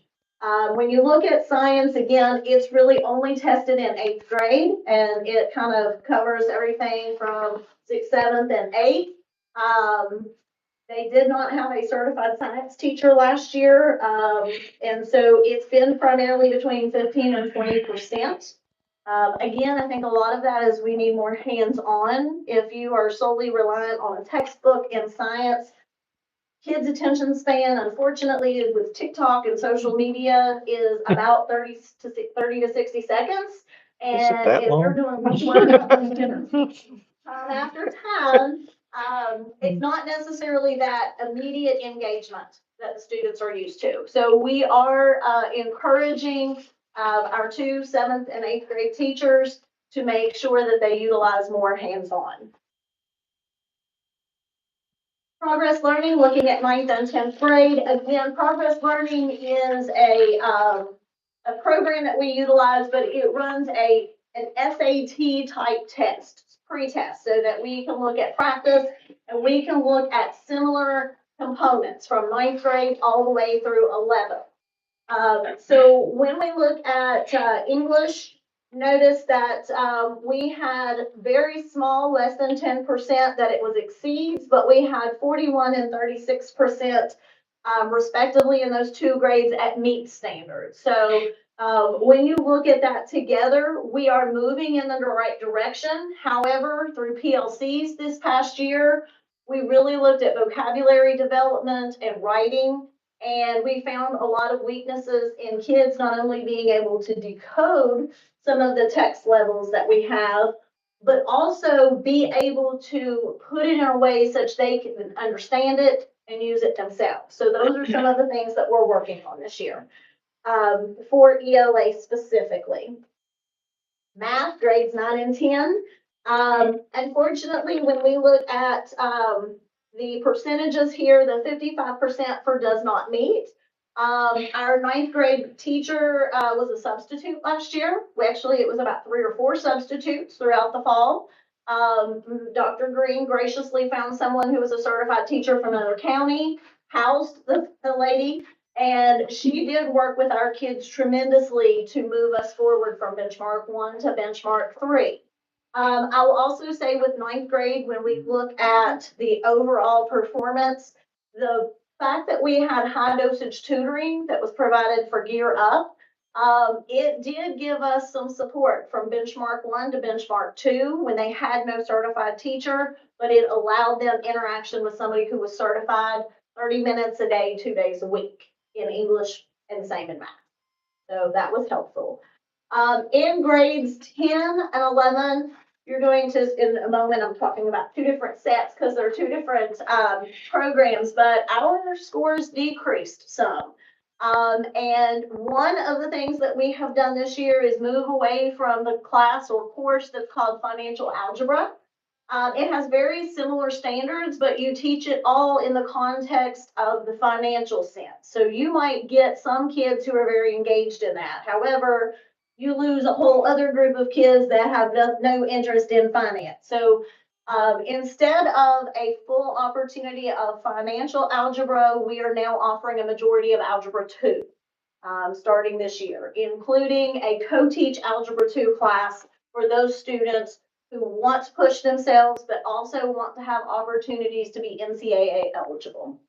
When you look at science, again, it's really only tested in 8th grade, and it kind of covers everything from 6th, 7th, and 8th. They did not have a certified science teacher last year, and so it's been primarily between 15 and 20%. Again, I think a lot of that is we need more hands-on. If you are solely reliant on a textbook in science, kids' attention span, unfortunately, with TikTok and social media, is about 30 to 60 seconds. And that if long? they're doing much work time after time, it's not necessarily that immediate engagement that the students are used to. So we are encouraging our 2 7th and 8th grade teachers to make sure that they utilize more hands-on. Progress Learning, looking at 9th and 10th grade. Again, Progress Learning is a program that we utilize, but it runs an SAT type test, pre-test, so that we can look at practice and we can look at similar components from 9th grade all the way through 11th. So when we look at English, notice that we had very small, less than 10% that it was exceeds, but we had 41 and 36% respectively in those 2 grades at meet standards. So when you look at that together, we are moving in the right direction. However, through PLCs this past year, we really looked at vocabulary development and writing, and we found a lot of weaknesses in kids not only being able to decode some of the text levels that we have, but also be able to put it in a way such they can understand it and use it themselves. So those are some of the things that we're working on this year for ELA specifically. Math, grades 9 and 10. Unfortunately, when we look at the percentages here, the 55% for does not meet. Our 9th grade teacher was a substitute last year. It was about 3 or 4 substitutes throughout the fall. Dr. Green graciously found someone who was a certified teacher from another county, housed the lady, and she did work with our kids tremendously to move us forward from benchmark 1 to benchmark 3. I will also say with 9th grade, when we look at the overall performance, the fact that we had high dosage tutoring that was provided for Gear Up, it did give us some support from benchmark 1 to benchmark 2 when they had no certified teacher, but it allowed them interaction with somebody who was certified 30 minutes a day, 2 days a week in English and the same in math. So that was helpful. In grades 10 and 11, you're going to, in a moment, I'm talking about two different sets because they're two different programs, but our scores decreased some. And one of the things that we have done this year is move away from the class or course that's called financial algebra. It has very similar standards, but you teach it all in the context of the financial sense. So you might get some kids who are very engaged in that. However, you lose a whole other group of kids that have no interest in finance. So instead of a full opportunity of financial algebra, we are now offering a majority of Algebra 2 starting this year, including a co-teach Algebra 2 class for those students who want to push themselves, but also want to have opportunities to be NCAA eligible.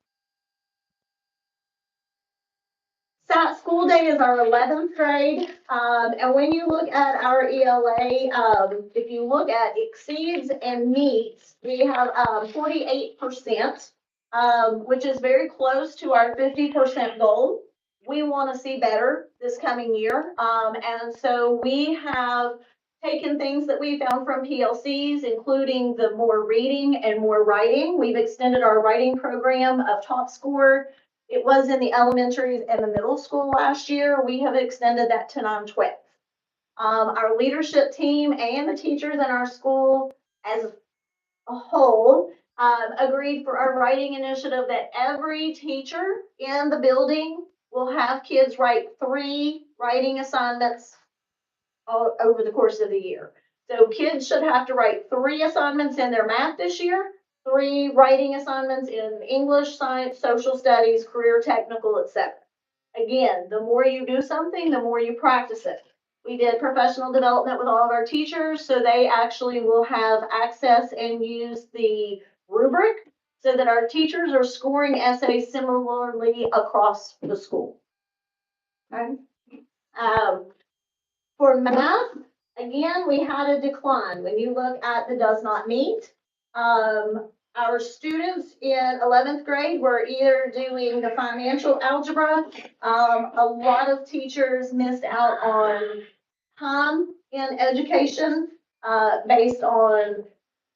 SAT school day is our 11th grade, and when you look at our ELA, if you look at exceeds and meets, we have 48%, which is very close to our 50% goal. We want to see better this coming year, and so we have taken things that we found from PLCs, including the more reading and more writing. We've extended our writing program of top score. It was in the elementary and the middle school last year. We have extended that to non-12. Our leadership team and the teachers in our school as a whole agreed for our writing initiative that every teacher in the building will have kids write 3 writing assignments over the course of the year. So kids should have to write 3 assignments in their math this year, 3 writing assignments in English, science, social studies, career, technical, etc. Again, the more you do something, the more you practice it. We did professional development with all of our teachers, so they actually will have access and use the rubric so that our teachers are scoring essays similarly across the school. Okay. For math, again, we had a decline. When you look at the does not meet, our students in 11th grade were either doing the financial algebra. A lot of teachers missed out on time in education based on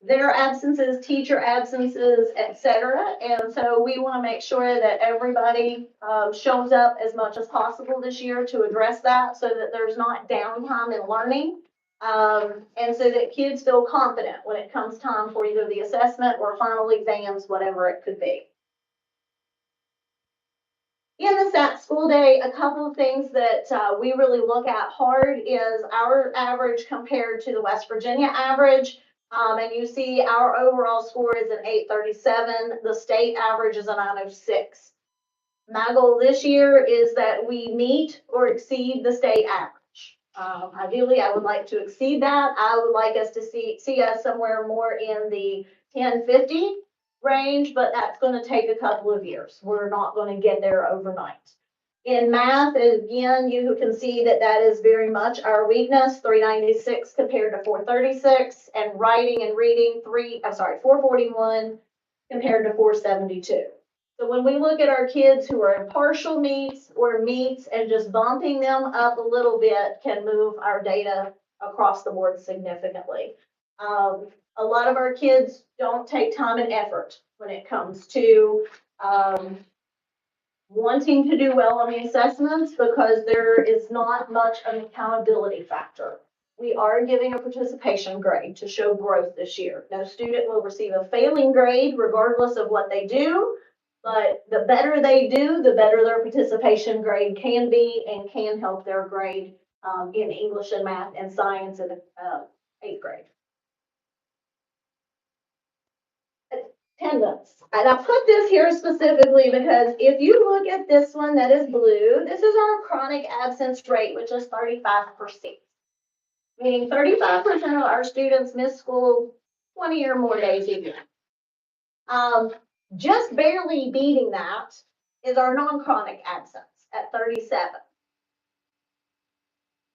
their absences, teacher absences, etc. And so we want to make sure that everybody shows up as much as possible this year to address that so that there's not downtime in learning. And so that kids feel confident when it comes time for either the assessment or final exams, whatever it could be. In the SAT school day, a couple of things that we really look at hard is our average compared to the West Virginia average. And you see our overall score is an 837. The state average is a 906. My goal this year is that we meet or exceed the state average. Ideally, I would like to exceed that. I would like us to see us somewhere more in the 1050 range, but that's going to take a couple of years. We're not going to get there overnight. In math, again, you can see that that is very much our weakness, 396 compared to 436, and writing and reading 441 compared to 472. So when we look at our kids who are in partial meets or meets and just bumping them up a little bit can move our data across the board significantly. A lot of our kids don't take time and effort when it comes to wanting to do well on the assessments because there is not much of an accountability factor. We are giving a participation grade to show growth this year. No student will receive a failing grade regardless of what they do, but the better they do, the better their participation grade can be and can help their grade in English and math and science in 8th grade. Attendance. And I put this here specifically because if you look at this one that is blue, this is our chronic absence rate, which is 35%. Meaning 35% of our students miss school 20 or more days a year. Just barely beating that is our non-chronic absence at 37.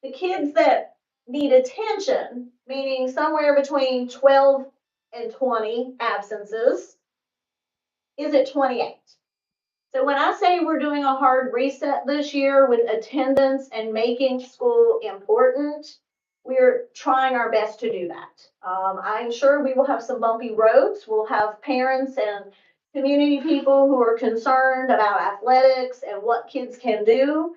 The kids that need attention, meaning somewhere between 12 and 20 absences, is at 28. So when I say we're doing a hard reset this year with attendance and making school important, we're trying our best to do that. I'm sure we will have some bumpy roads. We'll have parents and community people who are concerned about athletics and what kids can do.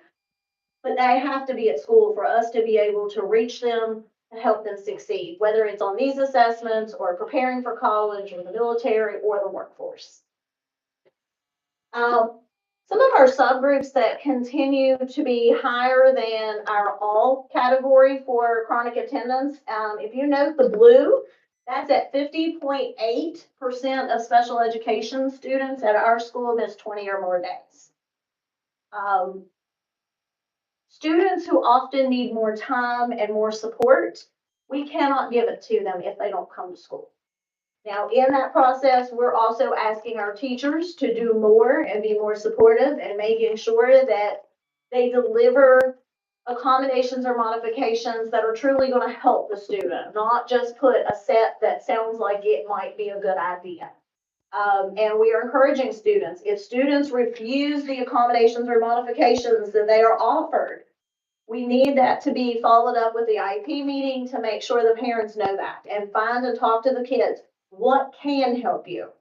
But they have to be at school for us to be able to reach them and help them succeed, whether it's on these assessments or preparing for college or the military or the workforce. Some of our subgroups that continue to be higher than our all category for chronic attendance, if you note the blue, that's at 50.8% of special education students at our school miss 20 or more days. Students who often need more time and more support, we cannot give it to them if they don't come to school. Now, in that process, we're also asking our teachers to do more and be more supportive and making sure that they deliver accommodations or modifications that are truly going to help the student, not just put a set that sounds like it might be a good idea. And we are encouraging students, if students refuse the accommodations or modifications that they are offered, we need that to be followed up with the IEP meeting to make sure the parents know that and find and talk to the kids. What can help you?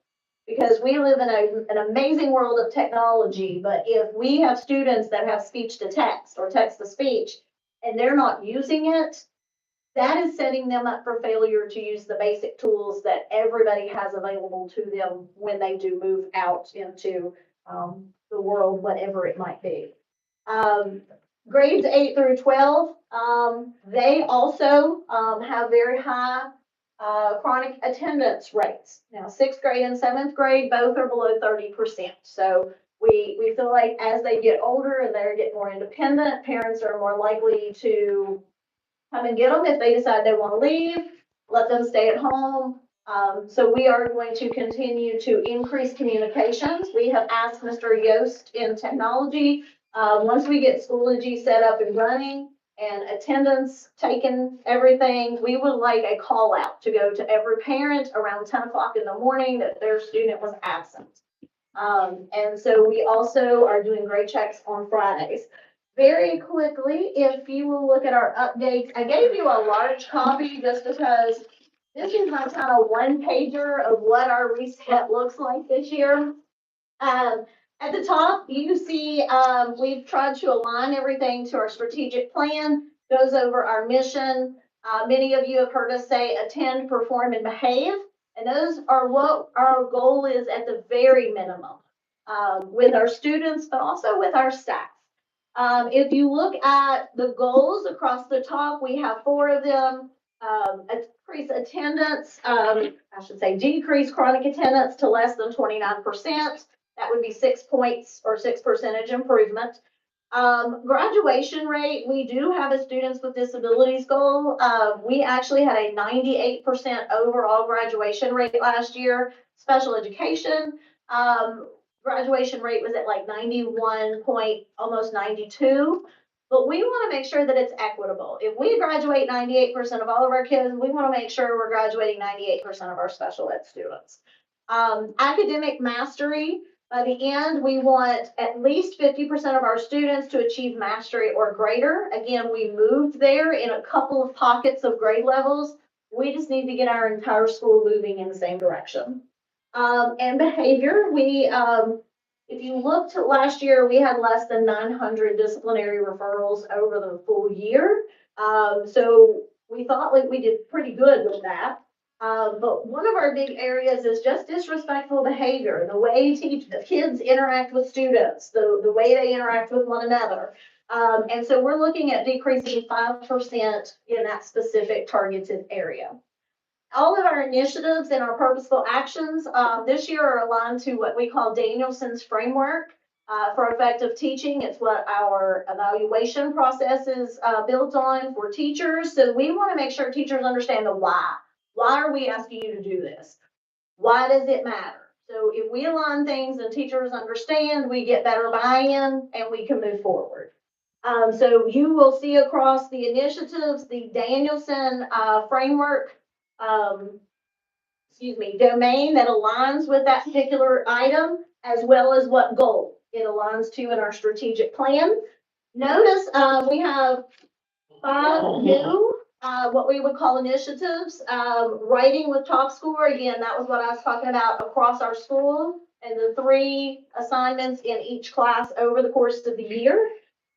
Because we live in an amazing world of technology, but if we have students that have speech to text or text to speech and they're not using it, that is setting them up for failure to use the basic tools that everybody has available to them when they do move out into the world, whatever it might be. Grades 8 through 12, they also have very high chronic attendance rates. Now, 6th grade and 7th grade, both are below 30%. So we feel like as they get older and they get more independent, parents are more likely to come and get them if they decide they want to leave, let them stay at home. So we are going to continue to increase communications. We have asked Mr. Yost in technology, once we get Schoology set up and running, and attendance taken, everything, we would like a call out to go to every parent around 10 o'clock in the morning that their student was absent. And so we also are doing grade checks on Fridays. Very quickly, if you will look at our updates, I gave you a large copy just because this is my kind of one pager of what our reset looks like this year. At the top, you see we've tried to align everything to our strategic plan, goes over our mission. Many of you have heard us say attend, perform, and behave. And those are what our goal is at the very minimum with our students, but also with our staff. If you look at the goals across the top, we have 4 of them. Increase attendance, I should say decrease chronic attendance to less than 29%. That would be 6 points or 6% improvement. Graduation rate, we do have a students with disabilities goal. We actually had a 98% overall graduation rate last year. Special education, graduation rate was at like 91 point, almost 92. But we want to make sure that it's equitable. If we graduate 98% of all of our kids, we want to make sure we're graduating 98% of our special ed students. Academic mastery, by the end, we want at least 50% of our students to achieve mastery or greater. Again, we moved there in a couple of pockets of grade levels. We just need to get our entire school moving in the same direction. And behavior, if you looked at last year, we had less than 900 disciplinary referrals over the full year. So we thought like we did pretty good with that. But one of our big areas is just disrespectful behavior, the way kids interact with students, the way they interact with one another. And so we're looking at decreasing 5% in that specific targeted area. All of our initiatives and our purposeful actions this year are aligned to what we call Danielson's framework for effective teaching. It's what our evaluation process is built on for teachers. So we want to make sure teachers understand the why. Why are we asking you to do this? Why does it matter? So if we align things and teachers understand, we get better buy-in and we can move forward. So you will see across the initiatives, the Danielson framework domain that aligns with that particular item, as well as what goal it aligns to in our strategic plan. Notice, we have 5 new, what we would call initiatives. Writing with top score, again, that was what I was talking about across our school, and the 3 assignments in each class over the course of the year.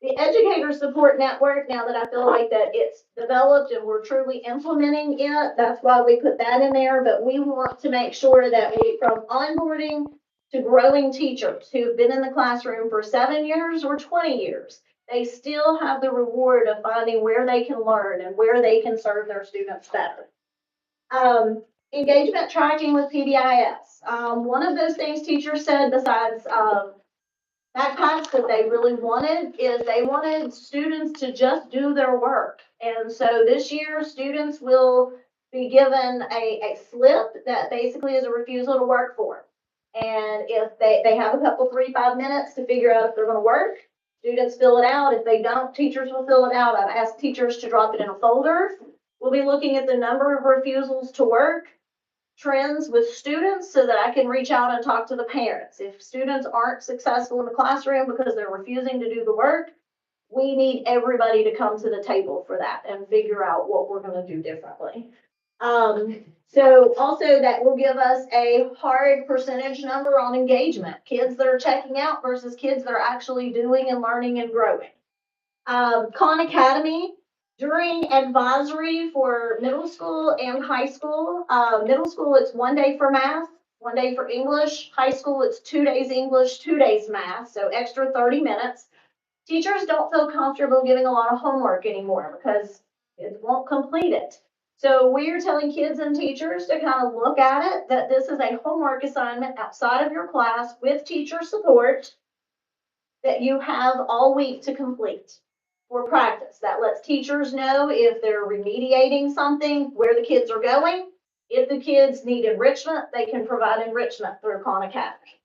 The Educator Support Network, now that I feel like that it's developed and we're truly implementing it, that's why we put that in there. But we want to make sure that we, from onboarding to growing teachers who've been in the classroom for 7 years or 20 years, they still have the reward of finding where they can learn and where they can serve their students better. Engagement tracking with PBIS. One of those things teachers said besides backpacks that they really wanted is they wanted students to just do their work. And so this year, students will be given a slip that basically is a refusal to work form. And if they have a couple, 3-5 minutes to figure out if they're going to work, students fill it out. If they don't, teachers will fill it out. I've asked teachers to drop it in a folder. We'll be looking at the number of refusals to work trends with students so that I can reach out and talk to the parents. If students aren't successful in the classroom because they're refusing to do the work, we need everybody to come to the table for that and figure out what we're going to do differently. So also that will give us a hard percentage number on engagement, kids that are checking out versus kids that are actually doing and learning and growing. Khan Academy, during advisory for middle school and high school, middle school, it's 1 day for math, 1 day for English. High school, it's 2 days English, 2 days math, so extra 30 minutes. Teachers don't feel comfortable giving a lot of homework anymore because kids won't complete it. So we're telling kids and teachers to kind of look at it, that this is a homework assignment outside of your class with teacher support that you have all week to complete for practice. That lets teachers know if they're remediating something, where the kids are going. If the kids need enrichment, they can provide enrichment through Khan Academy.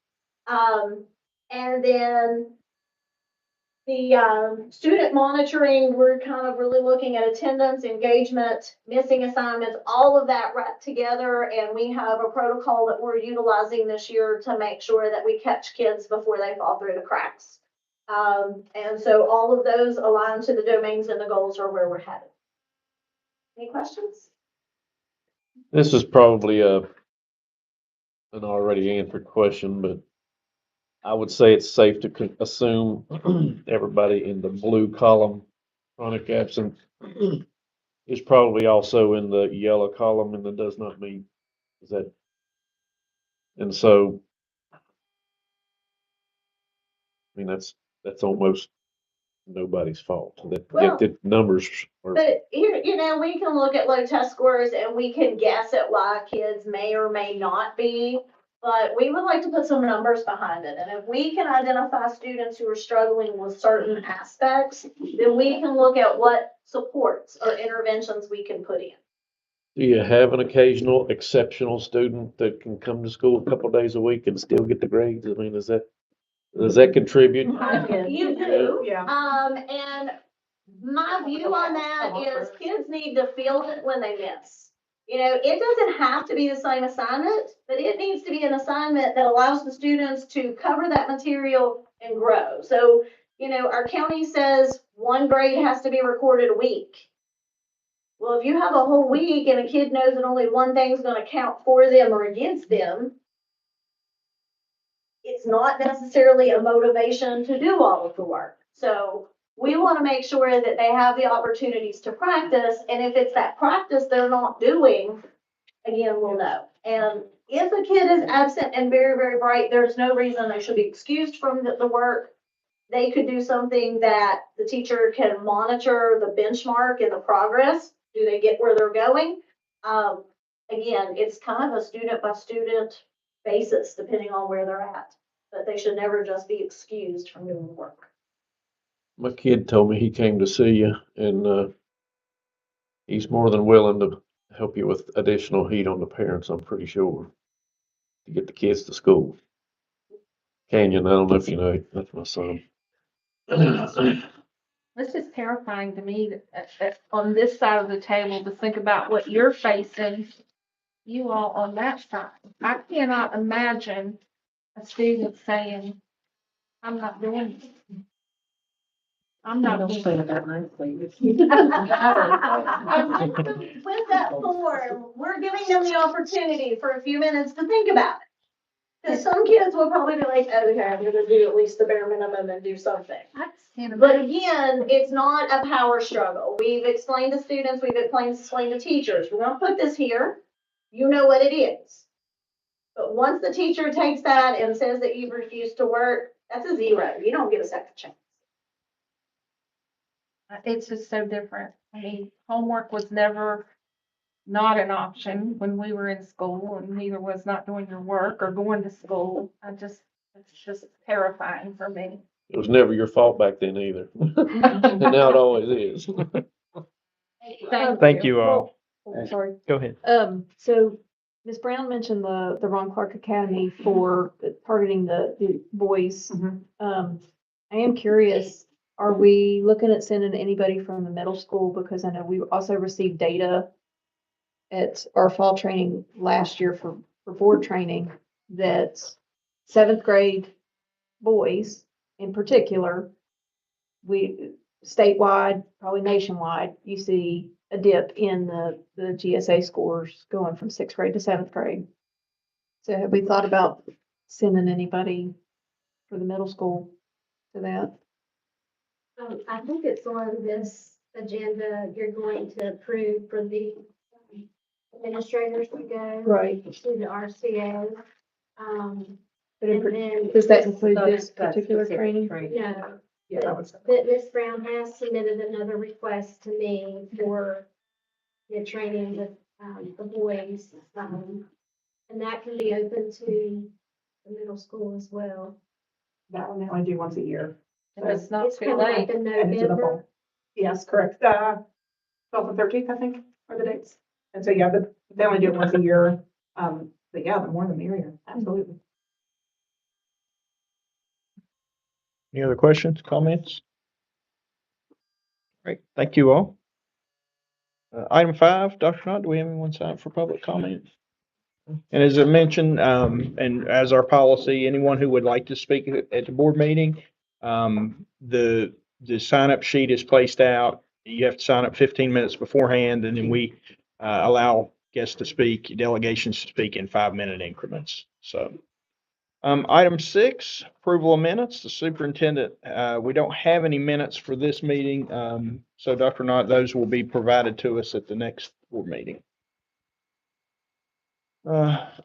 And then the student monitoring, we're kind of really looking at attendance, engagement, missing assignments, all of that wrapped together. And we have a protocol that we're utilizing this year to make sure that we catch kids before they fall through the cracks. And so all of those align to the domains and the goals are where we're headed. Any questions? This is probably an already answered question, but I would say it's safe to assume everybody in the blue column, chronic absent, is probably also in the yellow column and that does not meet. Is that? And so, I mean, that's almost nobody's fault. Well, The numbers are. But here, we can look at low test scores and we can guess at why kids may or may not be, but we would like to put some numbers behind it. And if we can identify students who are struggling with certain aspects, then we can look at what supports or interventions we can put in. Do you have an occasional exceptional student that can come to school a couple days a week and still get the grades? I mean, does that contribute? You do. Yeah. And my view on that is kids need to feel it when they miss. It doesn't have to be the same assignment, but it needs to be an assignment that allows the students to cover that material and grow. So, our county says 1 grade has to be recorded a week. Well, if you have a whole week and a kid knows that only one thing's going to count for them or against them, it's not necessarily a motivation to do all of the work. So we want to make sure that they have the opportunities to practice. And if it's that practice they're not doing, again, we'll know. And if a kid is absent and very, very bright, there's no reason they should be excused from the work. They could do something that the teacher can monitor the benchmark and the progress. Do they get where they're going? Again, it's kind of a student by student basis, depending on where they're at. But they should never just be excused from doing the work. My kid told me he came to see you and he's more than willing to help you with additional heat on the parents, I'm pretty sure, to get the kids to school. Canyon, I don't know if you know, that's my son. This is terrifying to me that on this side of the table to think about what you're facing, you all on that side. I cannot imagine a student saying, I'm not doing. I'm not. Don't say it that nicely. With that form, we're giving them the opportunity for a few minutes to think about it. Because some kids will probably be like, oh, okay, I'm gonna do at least the bare minimum and do something. But again, it's not a power struggle. We've explained to students, we've explained to teachers, we're gonna put this here. You know what it is. But once the teacher takes that and says that you've refused to work, that's a zero. You don't get a second chance. It's just so different. I mean, homework was never not an option when we were in school, and neither was not doing your work or going to school. It's just terrifying for me. It was never your fault back then either. And now it always is. Thank you all. Oh, sorry. Go ahead. So Ms. Brown mentioned the Ron Clark Academy for targeting the boys. I am curious, are we looking at sending anybody from the middle school? Because I know we also received data at our fall training last year for board training that 7th grade boys in particular, we statewide, probably nationwide, you see a dip in the GSA scores going from 6th grade to 7th grade. So have we thought about sending anybody for the middle school to that? I think it's on this agenda, you're going to approve for the administrators to go. Right. To the RCA. But And then. does that include So this that's particular specific training? No, Yeah, that was. but Ms. Brown has submitted another request to me for the training with, the boys. And that can be open to the middle school as well. That one they only do once a year. If it's not It's too coming up late. in And it's in the November. fall. Yes, correct. 12th and 13th, I think, are the dates. And so, yeah, but they only do it once a year. But yeah, the more the merrier. Absolutely. Any other questions, comments? Great, thank you all. Item 5, Dr. Knott, do we have anyone sign up for public comment? And as I mentioned, and as our policy, anyone who would like to speak at the board meeting, the sign-up sheet is placed out. You have to sign up 15 minutes beforehand, and then we allow guests to speak, delegations to speak in 5-minute increments. So, item 6, approval of minutes. The superintendent, we don't have any minutes for this meeting. So Dr. Knott, those will be provided to us at the next board meeting.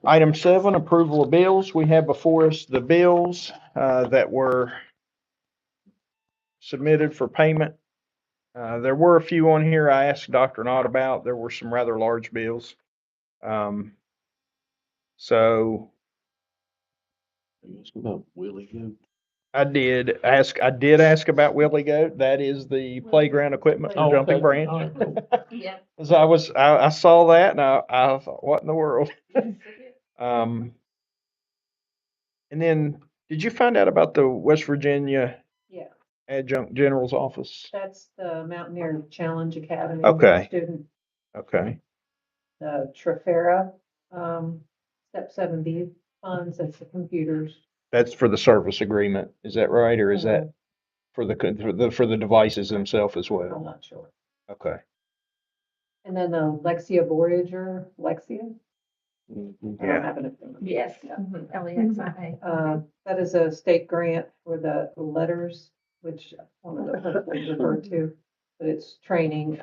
Item 7, approval of bills. We have before us the bills that were submitted for payment. There were a few on here I asked Dr. Knott about. There were some rather large bills. So About Willie Goat. I did ask about Willie Goat. That is the playground equipment for Oh, Jumping okay. Branch. All right, cool. Yeah. As I saw that and I thought, what in the world? And then, did you find out about the West Virginia Yeah, Adjunct General's office? that's the Mountaineer Challenge Academy. Okay. Student, Okay, Trafera, Step 7B funds, that's the computers. that's for the service agreement. Is that right? Or is that for the devices themselves as I'm well? not sure. Okay. And then Lexia Voyager, Lexia? I don't Yeah. have it. Yes. LEXIA. That is a state grant for the letters, which one of the referred to, but it's training,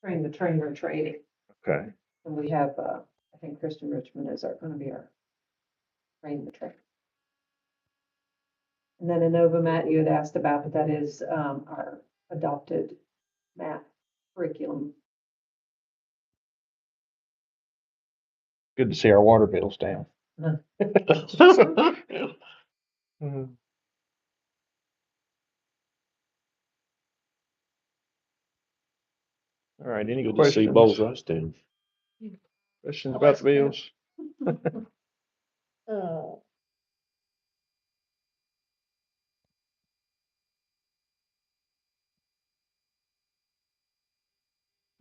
train the trainer training. Okay. And we have, I think Kristen Richmond is gonna be our train the trainer. And then Inova Matt you had asked about, but that is, our adopted math curriculum. Good to see our water bills down. All right, any Good to see questions? Bowles Rice down. Questions about the bills?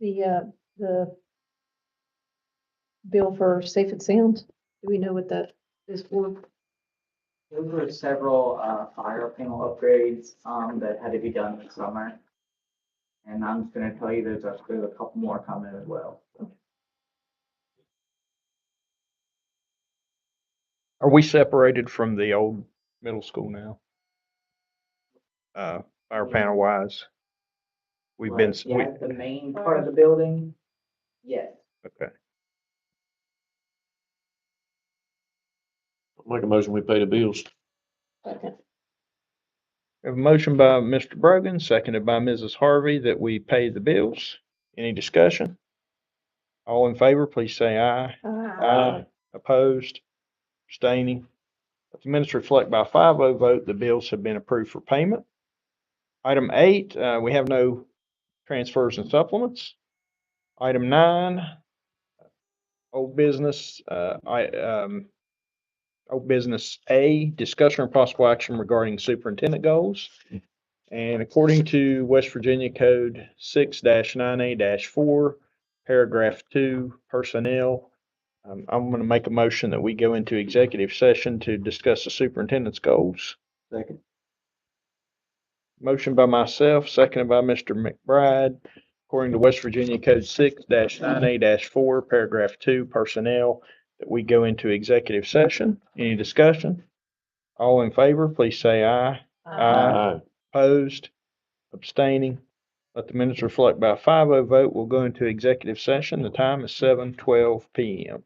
The bill for Safe and Sound, do we know what that this for? There were several fire panel upgrades that had to be done this summer. And I'm just gonna tell you there's a couple more coming as well. Are we separated from the old middle school now? Fire panel wise? We've been, Like, yeah, the main part of the building, yes. okay. Make a motion, we pay the bills. Second. We have a motion by Mr. Brogan, seconded by Mrs. Harvey, that we pay the bills. Any discussion? All in favor, please say aye. Aye. Opposed? Abstaining? Let the minutes reflect by a 5-0 vote, the bills have been approved for payment. Item 8, we have no transfers and supplements. Item 9, old business, old business A, discussion or possible action regarding superintendent goals. And according to West Virginia Code 6-9A-4, paragraph 2, personnel, I'm going to make a motion that we go into executive session to discuss the superintendent's goals. Second. Motion by myself, seconded by Mr. McBride. According to West Virginia Code 6-9A-4, paragraph 2, personnel, that we go into executive session. Any discussion? All in favor, please say aye. Aye. Opposed? Abstaining? Let the minutes reflect by a 5-0 vote. We'll go into executive session. The time is 7:12 PM.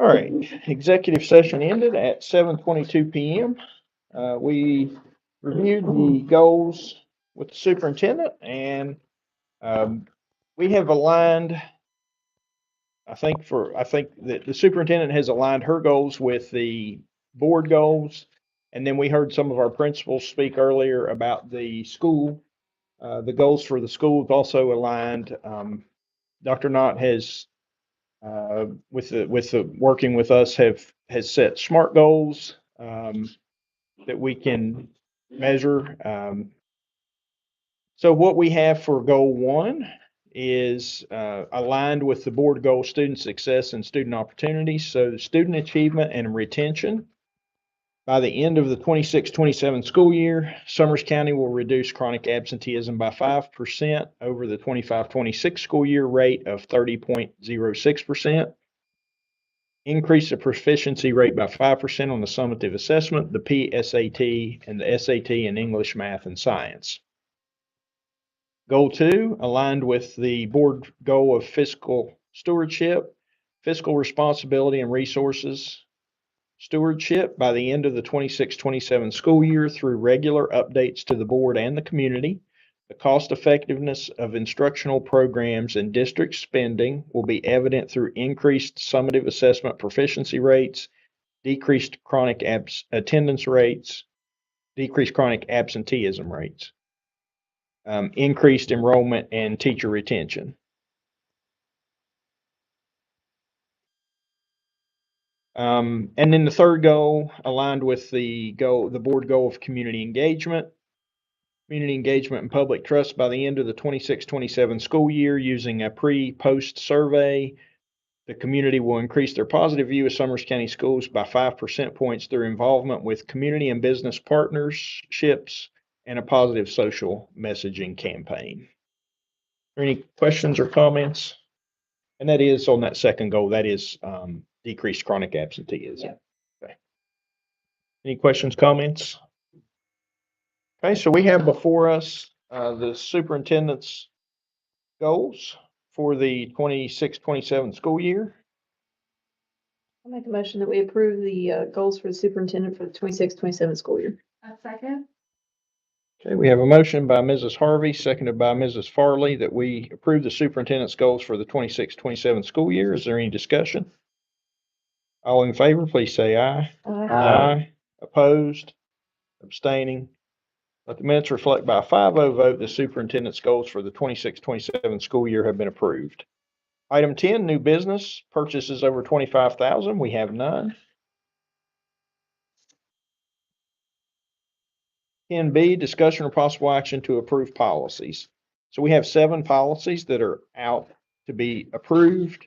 All right, executive session ended at 7:22 PM. We reviewed the goals with the superintendent and we have aligned, I think that the superintendent has aligned her goals with the board goals. And then we heard some of our principals speak earlier about the school. The goals for the school have also aligned. Dr. Knott has, with the working with us, has set SMART goals that we can measure. So what we have for goal 1 is aligned with the board goal, student success and student opportunities. So student achievement and retention. By the end of the 26-27 school year, Summers County will reduce chronic absenteeism by 5% over the 25-26 school year rate of 30.06%. Increase the proficiency rate by 5% on the summative assessment, the PSAT, and the SAT in English, math, and science. Goal 2, aligned with the board goal of fiscal stewardship, fiscal responsibility and resources stewardship by the end of the 26-27 school year through regular updates to the board and the community. The cost effectiveness of instructional programs and district spending will be evident through increased summative assessment proficiency rates, decreased chronic attendance rates, decreased chronic absenteeism rates, increased enrollment and teacher retention. And then the third goal, aligned with the board goal of community engagement and public trust by the end of the 26-27 school year using a pre-post survey. The community will increase their positive view of Summers County Schools by 5% points through involvement with community and business partnerships and a positive social messaging campaign. Are there any questions or comments? And that is on that second goal, that is decreased chronic absenteeism. Yeah. Okay. Any questions, comments? Okay, so we have before us the superintendent's goals for the 26-27 school year. I'll make a motion that we approve the goals for the superintendent for the 26-27 school year. A second. Okay, we have a motion by Mrs. Harvey, seconded by Mrs. Farley, that we approve the superintendent's goals for the 26-27 school year. Is there any discussion? All in favor, please say aye. Aye. Opposed? Abstaining? Let the minutes reflect by a 5-0 vote, the superintendent's goals for the 26-27 school year have been approved. Item 10, new business, purchases over $25,000. We have none. 10B, discussion or possible action to approve policies. So we have 7 policies that are out to be approved.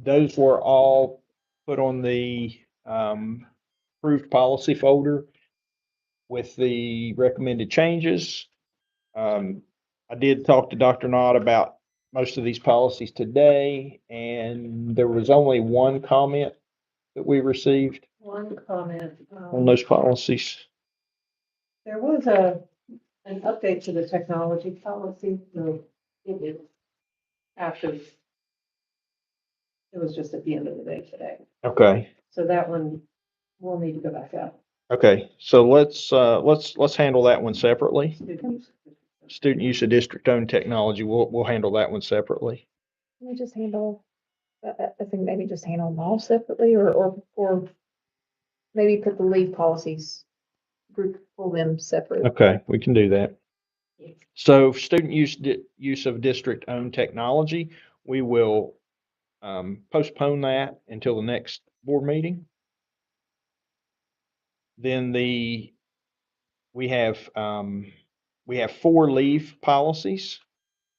Those were all put on the approved policy folder with the recommended changes. I did talk to Dr. Knott about most of these policies today, and there was only one comment that we received One comment. on those policies. There was an update to the technology policy, so it is after. It was just at the end of the day today. Okay. So that one will need to go back out. Okay. So let's handle that one separately. Student use of district-owned technology. We'll handle that one separately. Can we just handle, I think maybe just handle them all separately or maybe put the leave policies, pull them separate. Okay, we can do that. So student use of district-owned technology, we will postpone that until the next board meeting. Then we have 4 leave policies.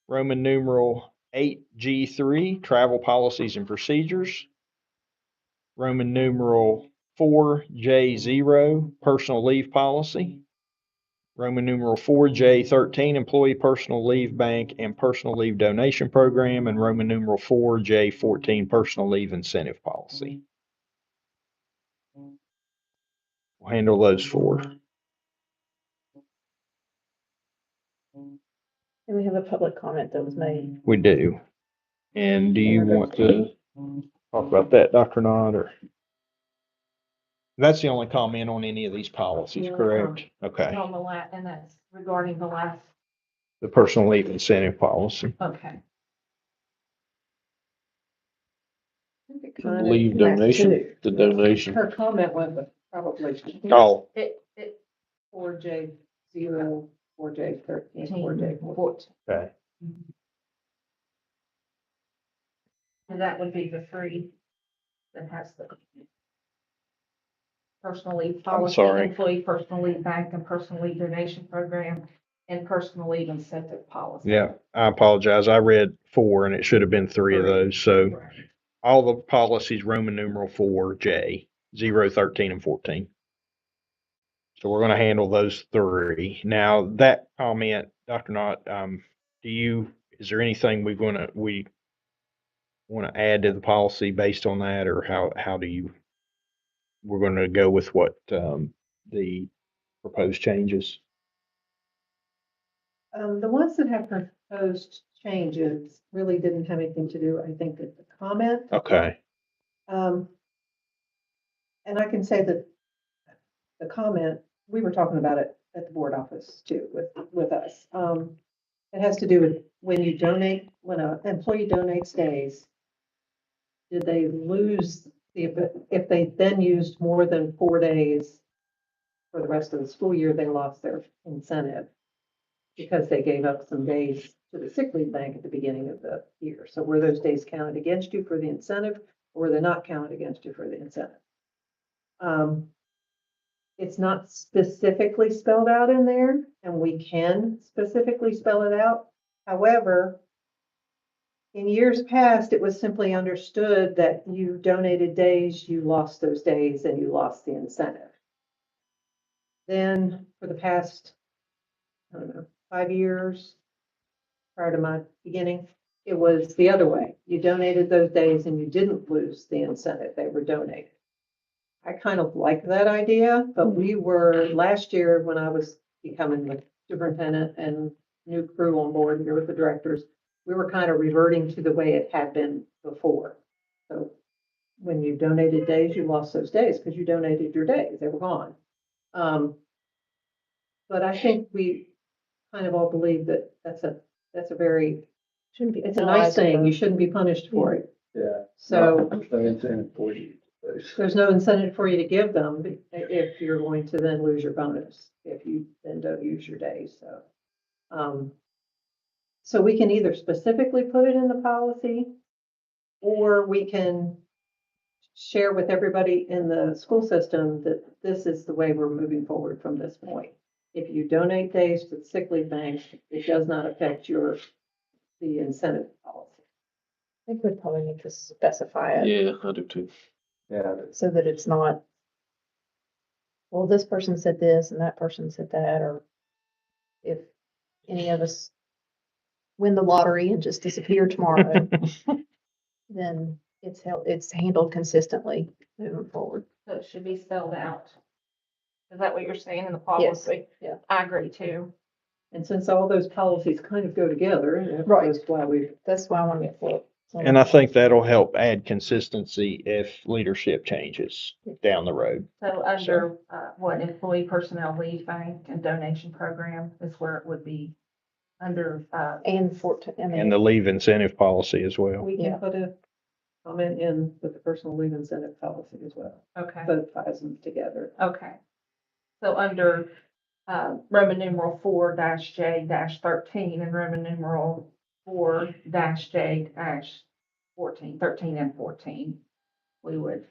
Roman numeral 8G3, travel policies and procedures. Roman numeral 4J0, personal leave policy. Roman numeral 4J13, employee personal leave bank and personal leave donation program, and Roman numeral 4J14, personal leave incentive policy. We'll handle those 4. And we have a public comment that was made. We do. And do you want to talk about that, Dr. Nod, or? That's the only comment on any of these policies, Yeah. correct? Okay, On the and that's regarding the last, the personal leave incentive policy. okay. Leave donation, the donation. Her comment was probably. Oh, It, 4J 0, 4J 13, 4J 14. okay. and that would be the three that has the personal leave policy, sorry. employee personal leave bank and personal leave donation program, and personal leave incentive policy. Yeah, I apologize. I read 4 and it should have been 3 of those. So all the policies, Roman numeral 4J, 0, 13, and 14. So we're going to handle those 3. Now that comment, Dr. Knott, is there anything we want to add to the policy based on that, or how do you, we're going to go with what, the proposed changes? The ones that have proposed changes really didn't have anything to do, I think, with the comment. Okay, And I can say that the comment, we were talking about it at the board office too, with us. It has to do with when you donate, when an employee donates days, did they lose if they then used more than 4 days for the rest of the school year, they lost their incentive because they gave up some days to the sick leave bank at the beginning of the year. So were those days counted against you for the incentive, or were they not counted against you for the incentive? It's not specifically spelled out in there, and we can specifically spell it out. However, in years past, it was simply understood that you donated days, you lost those days, and you lost the incentive. Then for the past, I don't know, 5 years prior to my beginning, it was the other way. You donated those days and you didn't lose the incentive. They were donated. I kind of like that idea, but we were last year when I was becoming the superintendent and new crew on board here with the directors, we were kind of reverting to the way it had been before. So when you donated days, you lost those days because you donated your days. They were gone. But I think we kind of all believe that that's a very, it's a nice thing. You shouldn't be punished for it. Yeah. So There's no incentive for you. there's no incentive for you to give them if you're going to then lose your bonus, if you then don't use your days, so. So we can either specifically put it in the policy, or we can share with everybody in the school system that this is the way we're moving forward from this point. If you donate days to the sick leave bank, it does not affect the incentive policy. I think we'd probably need to specify it Yeah, I do too. Yeah, so that it's not, well, this person said this and that person said that, or if any of us win the lottery and just disappear tomorrow, then it's handled consistently moving forward. So it should be spelled out. Is that what you're saying in the Yes. policy? Yeah. I agree too. And since all those policies kind of go together, Right. that's why I want to get it. and I think that'll help add consistency if leadership changes down the road. So under, what, employee personnel leave bank and donation program is where it would be under, And 14, I mean. And the leave incentive policy as well. we Yeah. can put a comment in with the personal leave incentive policy as well. okay, Both ties them together. okay. So under, Roman numeral 4-J 13 and Roman numeral 4-J 14, 13 and 14, we would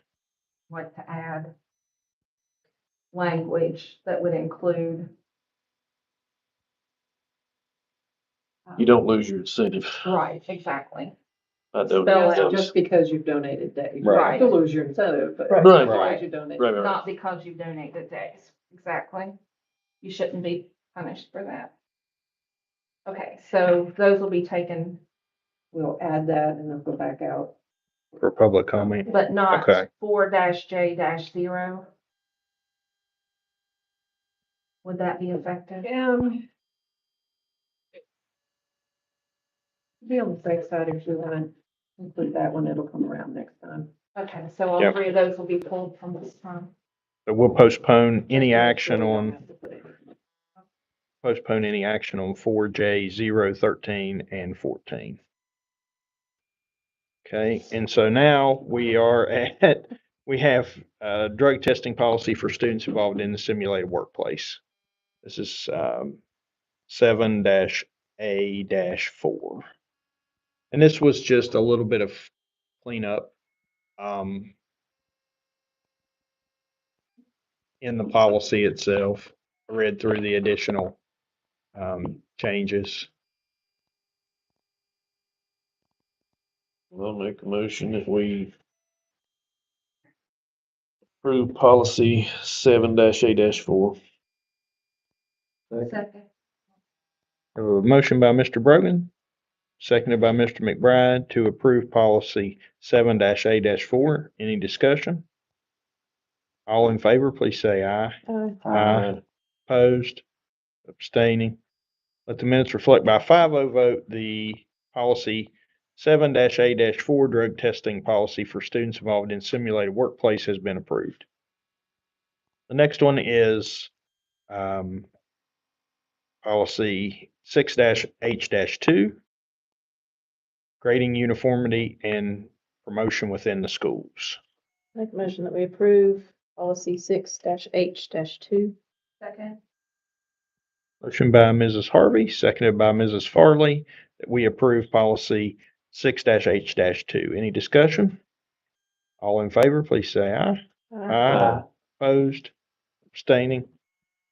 like to add language that would include. You don't lose your incentive. Right, exactly. I don't. Spell So out. just because you've donated days. Right. You still lose your incentive, but. Right. just Right. because you donated. Right, right, right. Not because you donated days, exactly. You shouldn't be punished for that. Okay, so those will be taken, We'll add that and then go back out. For public comment. but not Okay. 4-J 0. Would that be effective? Be on the safe side if you want. include that when it'll come around next time. Okay, so all Yep. three of those will be pulled from this time. So we'll postpone any Just to make sure action we don't on, have to put anything. postpone any action on 4J 013 and 14. Okay, and so now we are at, we have drug testing policy for students involved in the simulated workplace. This is 7-A-4. And this was just a little bit of cleanup in the policy itself. I read through the additional changes. I'll make a motion that we approve policy 7-A-4. Second. A motion by Mr. Brogan, seconded by Mr. McBride to approve policy 7-A-4. Any discussion? All in favor, please say aye. Aye. Opposed, abstaining. Let the minutes reflect by a 5-0 vote, the policy 7-A-4 drug testing policy for students involved in simulated workplace has been approved. The next one is policy 6-H-2, grading uniformity and promotion within the schools. Make a motion that we approve policy 6-H-2. Second. Motion by Mrs. Harvey, seconded by Mrs. Farley, that we approve policy 6-H-2. Any discussion? All in favor, please say aye. Aye. Opposed, abstaining.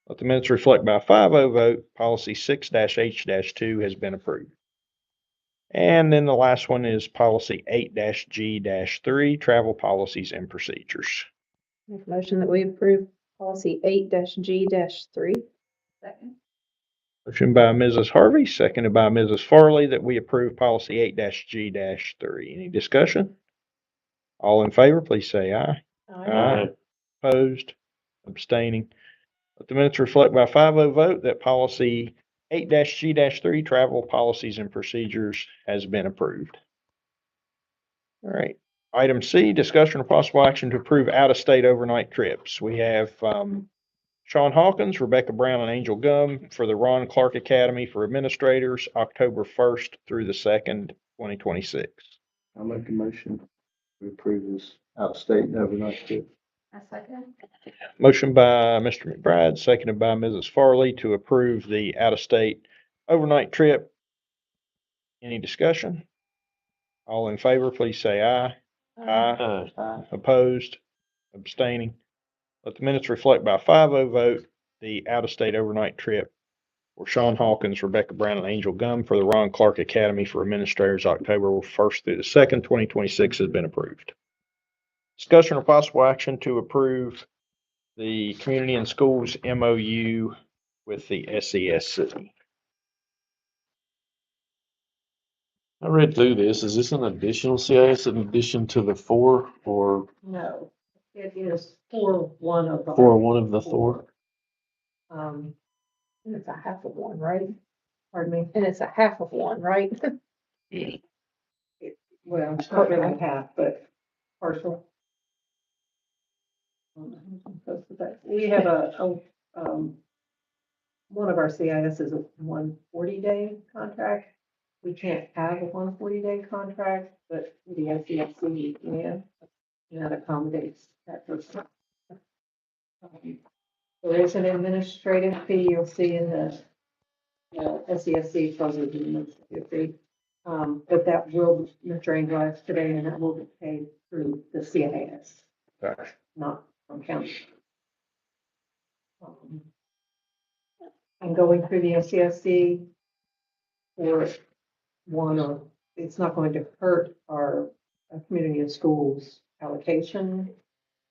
Let the minutes reflect by a 5-0 vote, policy 6-H-2 has been approved. And then the last one is policy 8-G-3, travel policies and procedures. Make a motion that we approve policy 8-G-3. Second. Motion by Mrs. Harvey, seconded by Mrs. Farley, that we approve policy 8-G-3. Any discussion? All in favor, please say aye. Aye. Opposed, abstaining. Let the minutes reflect by a 5-0 vote that policy 8-G-3, travel policies and procedures, has been approved. All right. Item C, discussion of possible action to approve out-of-state overnight trips. We have Sean Hawkins, Rebecca Brown, and Angel Gum for the Ron Clark Academy for Administrators, October 1st through the 2nd, 2026. I'll make a motion to approve this out-of-state overnight trip. A second. Motion by Mr. McBride, seconded by Mrs. Farley to approve the out-of-state overnight trip. Any discussion? All in favor, please say aye. Aye. Opposed, abstaining. Let the minutes reflect by a 5-0 vote, the out-of-state overnight trip for Sean Hawkins, Rebecca Brown, and Angel Gum for the Ron Clark Academy for Administrators, October 1st through the 2nd, 2026 has been approved. Discussion or possible action to approve the Community and Schools MOU with the SESC. I read through this. Is this an additional CIS in addition to the 4 or No, it is for one of the. for one of the 4? Um, And it's a half of one, right? pardon me, And it's a half of one, right? well, it's not really half, but partial. We have one of our CIS is a 140-day contract. We can't have a 140-day contract, but the SESC can, and that accommodates that person. There is an administrative fee you'll see in the SESC program fee. But that will materialize today and that will be paid through the CIS, not from county. I'm going through the SCSC for one of, it's not going to hurt our community and schools allocation.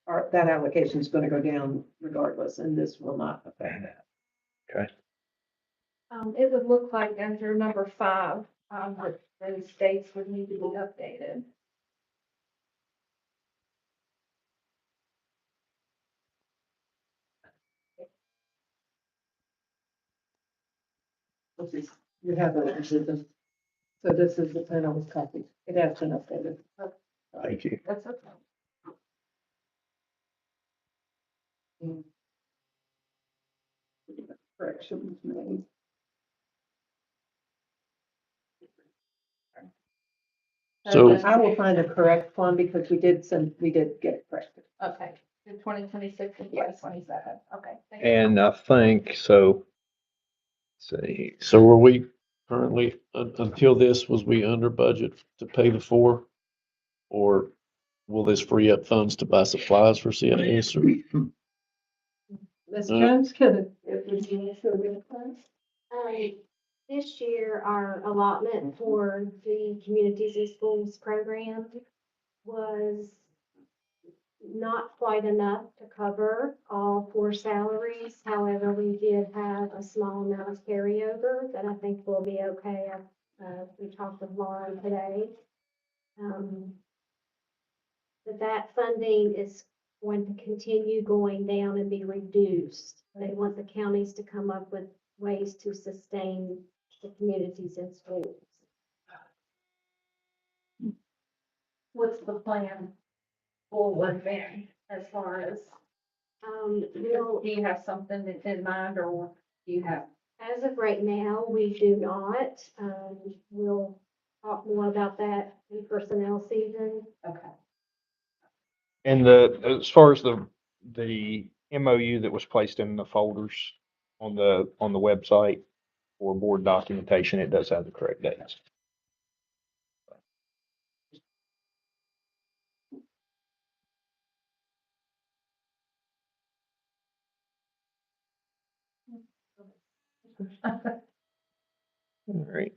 That allocation is going to go down regardless, and this will not affect that. Okay. It would look like under number 5, that those dates would need to be updated. You have a, So this is the pen I was copied. It has been updated. Thank you. That's okay. Corrections made. So- I will find a correct one because we did get it corrected. Okay, in 2026 and 2027. Okay. thank you. And I think, so, let's see, So were we currently, until this, was we under budget to pay the 4? Or will this free up funds to buy supplies for CIS? Ms. Uh, Jones, if we do this, we'll be close. This year, our allotment for the Communities and Schools program was not quite enough to cover all 4 salaries. However, we did have a small amount of carryover that I think will be okay. We talked with Lauren today. But that funding is going to continue going down and be reduced. They want the counties to come up with ways to sustain the communities and schools. What's the plan forward then, as far as, We'll, do you have something in mind, or do you have? as of right now, we do not. We'll talk more about that in personnel season. Okay. and as far as the MOU that was placed in the folders on the website for board documentation, it does have the correct dates. All right.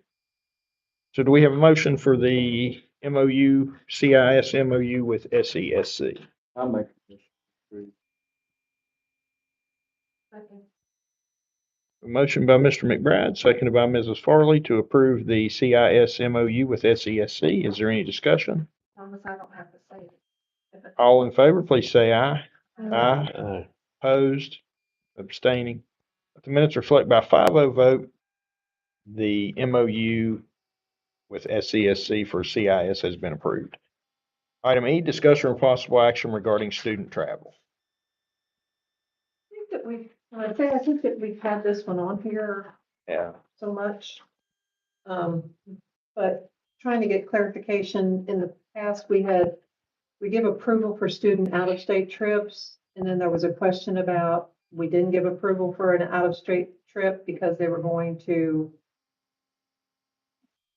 So do we have a motion for the MOU, CIS MOU with SESC? I'll make. A motion by Mr. McBride, seconded by Mrs. Farley to approve the CIS MOU with SESC. Is there any discussion? Thomas, I don't have to say it. All in favor, please say aye. Aye. Aye. Opposed, abstaining. Let the minutes reflect by 5-0 vote, the MOU with SESC for CIS has been approved. Item E, discussion or possible action regarding student travel. I think that we've had this one on here Yeah. so much. But trying to get clarification, in the past, we give approval for student out-of-state trips. And then there was a question about, we didn't give approval for an out-of-state trip because they were going to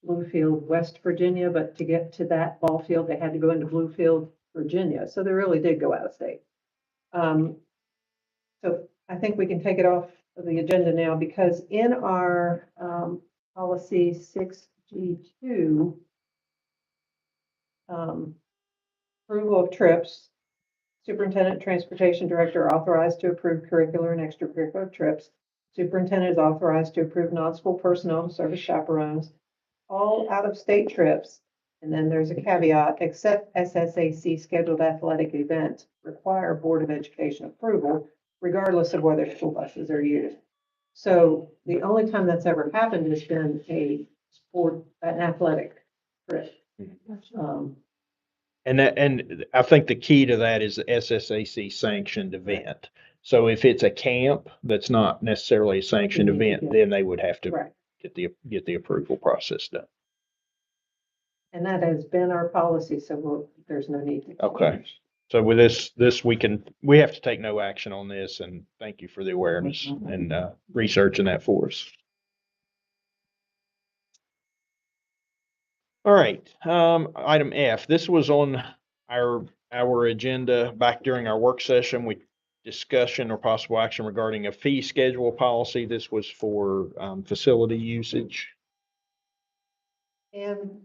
Bluefield, West Virginia, but to get to that ball field, they had to go into Bluefield, Virginia. So they really did go out of state. So I think we can take it off of the agenda now because in our policy 6G2, approval of trips, superintendent, transportation director are authorized to approve curricular and extracurricular trips. Superintendent is authorized to approve non-school personnel to serve as chaperones. All out-of-state trips, and then there's a caveat, except SSAC scheduled athletic events require Board of Education approval, regardless of whether school buses are used. So the only time that's ever happened has been an athletic trip. And I think the key to that is the SSAC sanctioned event. So if it's a camp that's not necessarily a sanctioned event, then they would have to Right. get the approval process done. And that has been our policy, so there's no need to. Okay. So with this, we have to take no action on this, and thank you for the awareness and researching that for us. All right, item F, this was on our agenda back during our work session. Discussion or possible action regarding a fee schedule policy. This was for facility usage. And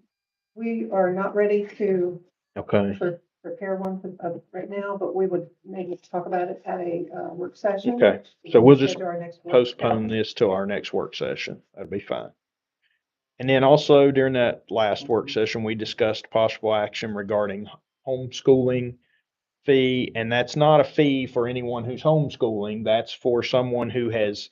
we are not ready to Okay. prepare one right now, but we would maybe talk about it at a work session. Okay, so we'll just Schedule our next work postpone this till our next work session. That'd be fine. And then also during that last work session, we discussed possible action regarding homeschooling fee, and that's not a fee for anyone who's homeschooling. That's for someone who has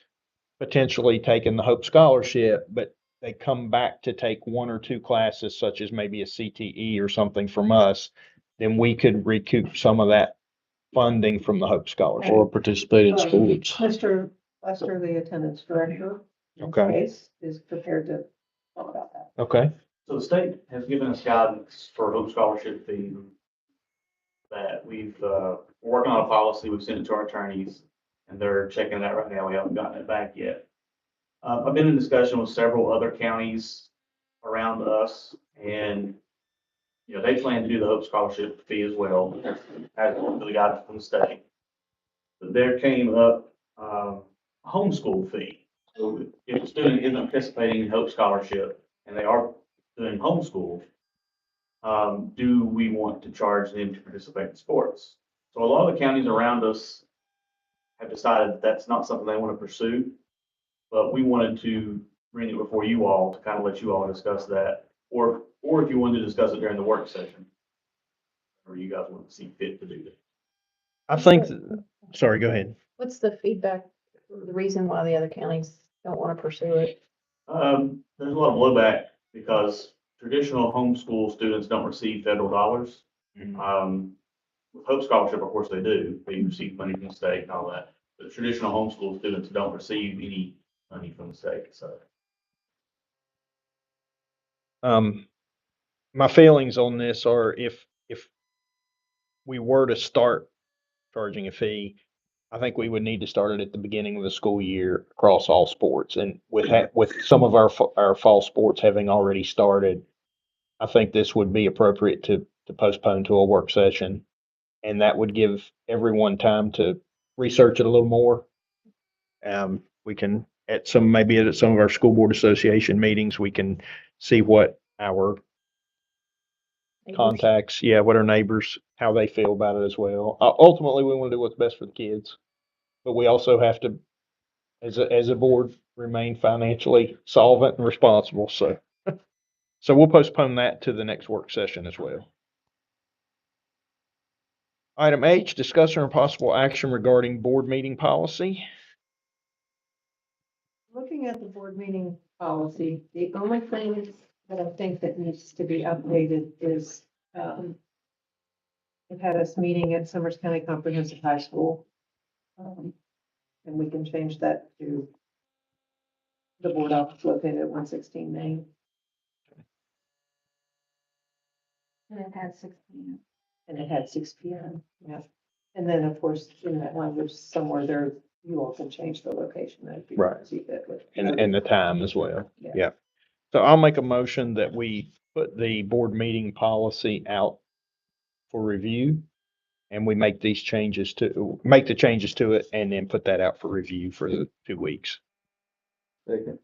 potentially taken the Hope Scholarship, but they come back to take one or two classes, such as maybe a CTE or something from us, then we could recoup some of that funding from the Hope Scholarship. Or participate in Um, sports. Mr. Lester, the attendance director, in Okay. case, is prepared to talk about that. Okay, So the state has given us guidance for Hope Scholarship fee that we've, working on a policy, we've sent it to our attorneys, and they're checking it out right now. We haven't gotten it back yet. I've been in discussion with several other counties around us, and, you know, they plan to do the Hope Scholarship fee as well, as for the guidance from the state. But there came up, a homeschool fee. So if a student isn't participating in Hope Scholarship, and they are doing homeschool, do we want to charge them to participate in sports? So a lot of the counties around us have decided that's not something they want to pursue, but we wanted to bring it before you all to kind of let you all discuss that, or if you wanted to discuss it during the work session, or you guys want to see fit to do that. I think, sorry, go ahead. What's the feedback, the reason why the other counties don't want to pursue it? There's a lot of blowback because traditional homeschool students don't receive federal dollars. With Hope Scholarship, of course, they do. They receive money from the state and all that. But traditional homeschool students don't receive any money from the state, so. My feelings on this are if we were to start charging a fee, I think we would need to start it at the beginning of the school year across all sports. And with some of our fall sports having already started, I think this would be appropriate to postpone to a work session. And that would give everyone time to research it a little more. We can, maybe at some of our school board association meetings, we can see what our contacts, what our neighbors, how they feel about it as well. Ultimately, we want to do what's best for the kids, but we also have to, as a board, remain financially solvent and responsible. So we'll postpone that to the next work session as well. Item H, discussion and possible action regarding board meeting policy. Looking at the board meeting policy, the only thing that I think that needs to be updated is, it had us meeting at Summers County Comprehensive High School. And we can change that to the board office located at 116 Main. And it had 6 p.m. And it had 6 p.m. Yeah. And then, of course, in that language somewhere there, you all can change the location. That'd be Right. see fit with. And the time as well. Yeah. Yeah. So I'll make a motion that we put the board meeting policy out for review. And we make the changes to it and then put that out for review for the 2 weeks. Second.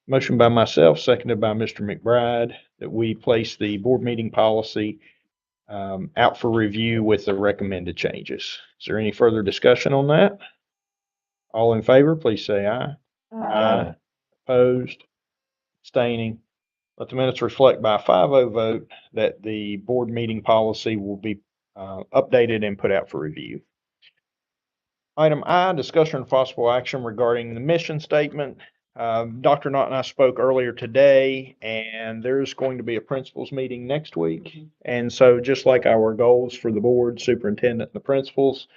Motion by myself, seconded by Mr. McBride, that we place the board meeting policy out for review with the recommended changes. Is there any further discussion on that? All in favor, please say aye. Aye. Opposed, abstaining. Let the minutes reflect by a 5-0 vote that the board meeting policy will be updated and put out for review. Item I, discussion and possible action regarding the mission statement. Dr. Knott and I spoke earlier today, and there's going to be a principals meeting next week. And so just like our goals for the board, superintendent, and the principals,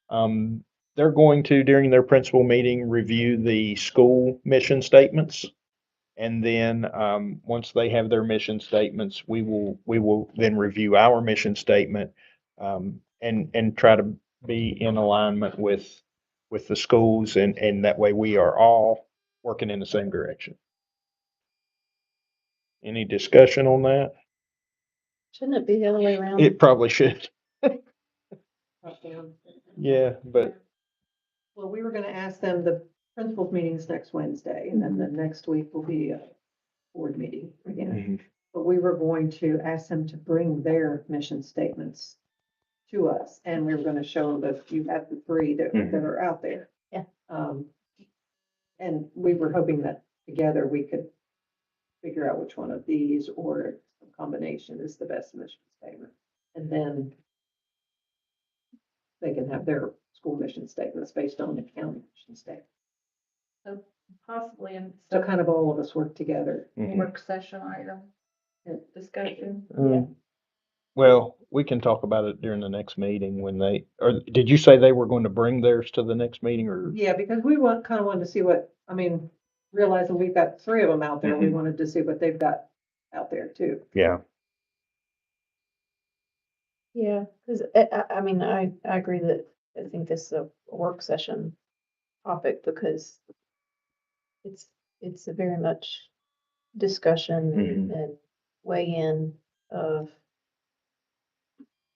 they're going to, during their principal meeting, review the school mission statements. And then, once they have their mission statements, we will then review our mission statement, and try to be in alignment with the schools, and that way we are all working in the same direction. Any discussion on that? Shouldn't it be the other way around? It probably should. Drop down. Yeah, but Well, we were gonna ask them, the principals meeting's next Wednesday, and then the next week will be a board meeting again. But we were going to ask them to bring their mission statements to us, and we were gonna show them that you have the 3 that are out there. Yeah. And we were hoping that together we could figure out which one of these or a combination is the best mission statement. And then they can have their school mission statements based on the county mission statement. So Possibly in So kind of all of us work together. Mhm. work session item discussion. Well, we can talk about it during the next meeting when they, or did you say they were going to bring theirs to the next meeting or? Yeah, because we kind of wanted to see what, I mean, realizing we've got three of them out there, we Mhm. wanted to see what they've got out there too. Yeah. Yeah, because I mean, I agree that I think this is a work session topic because it's a very much discussion and weigh in of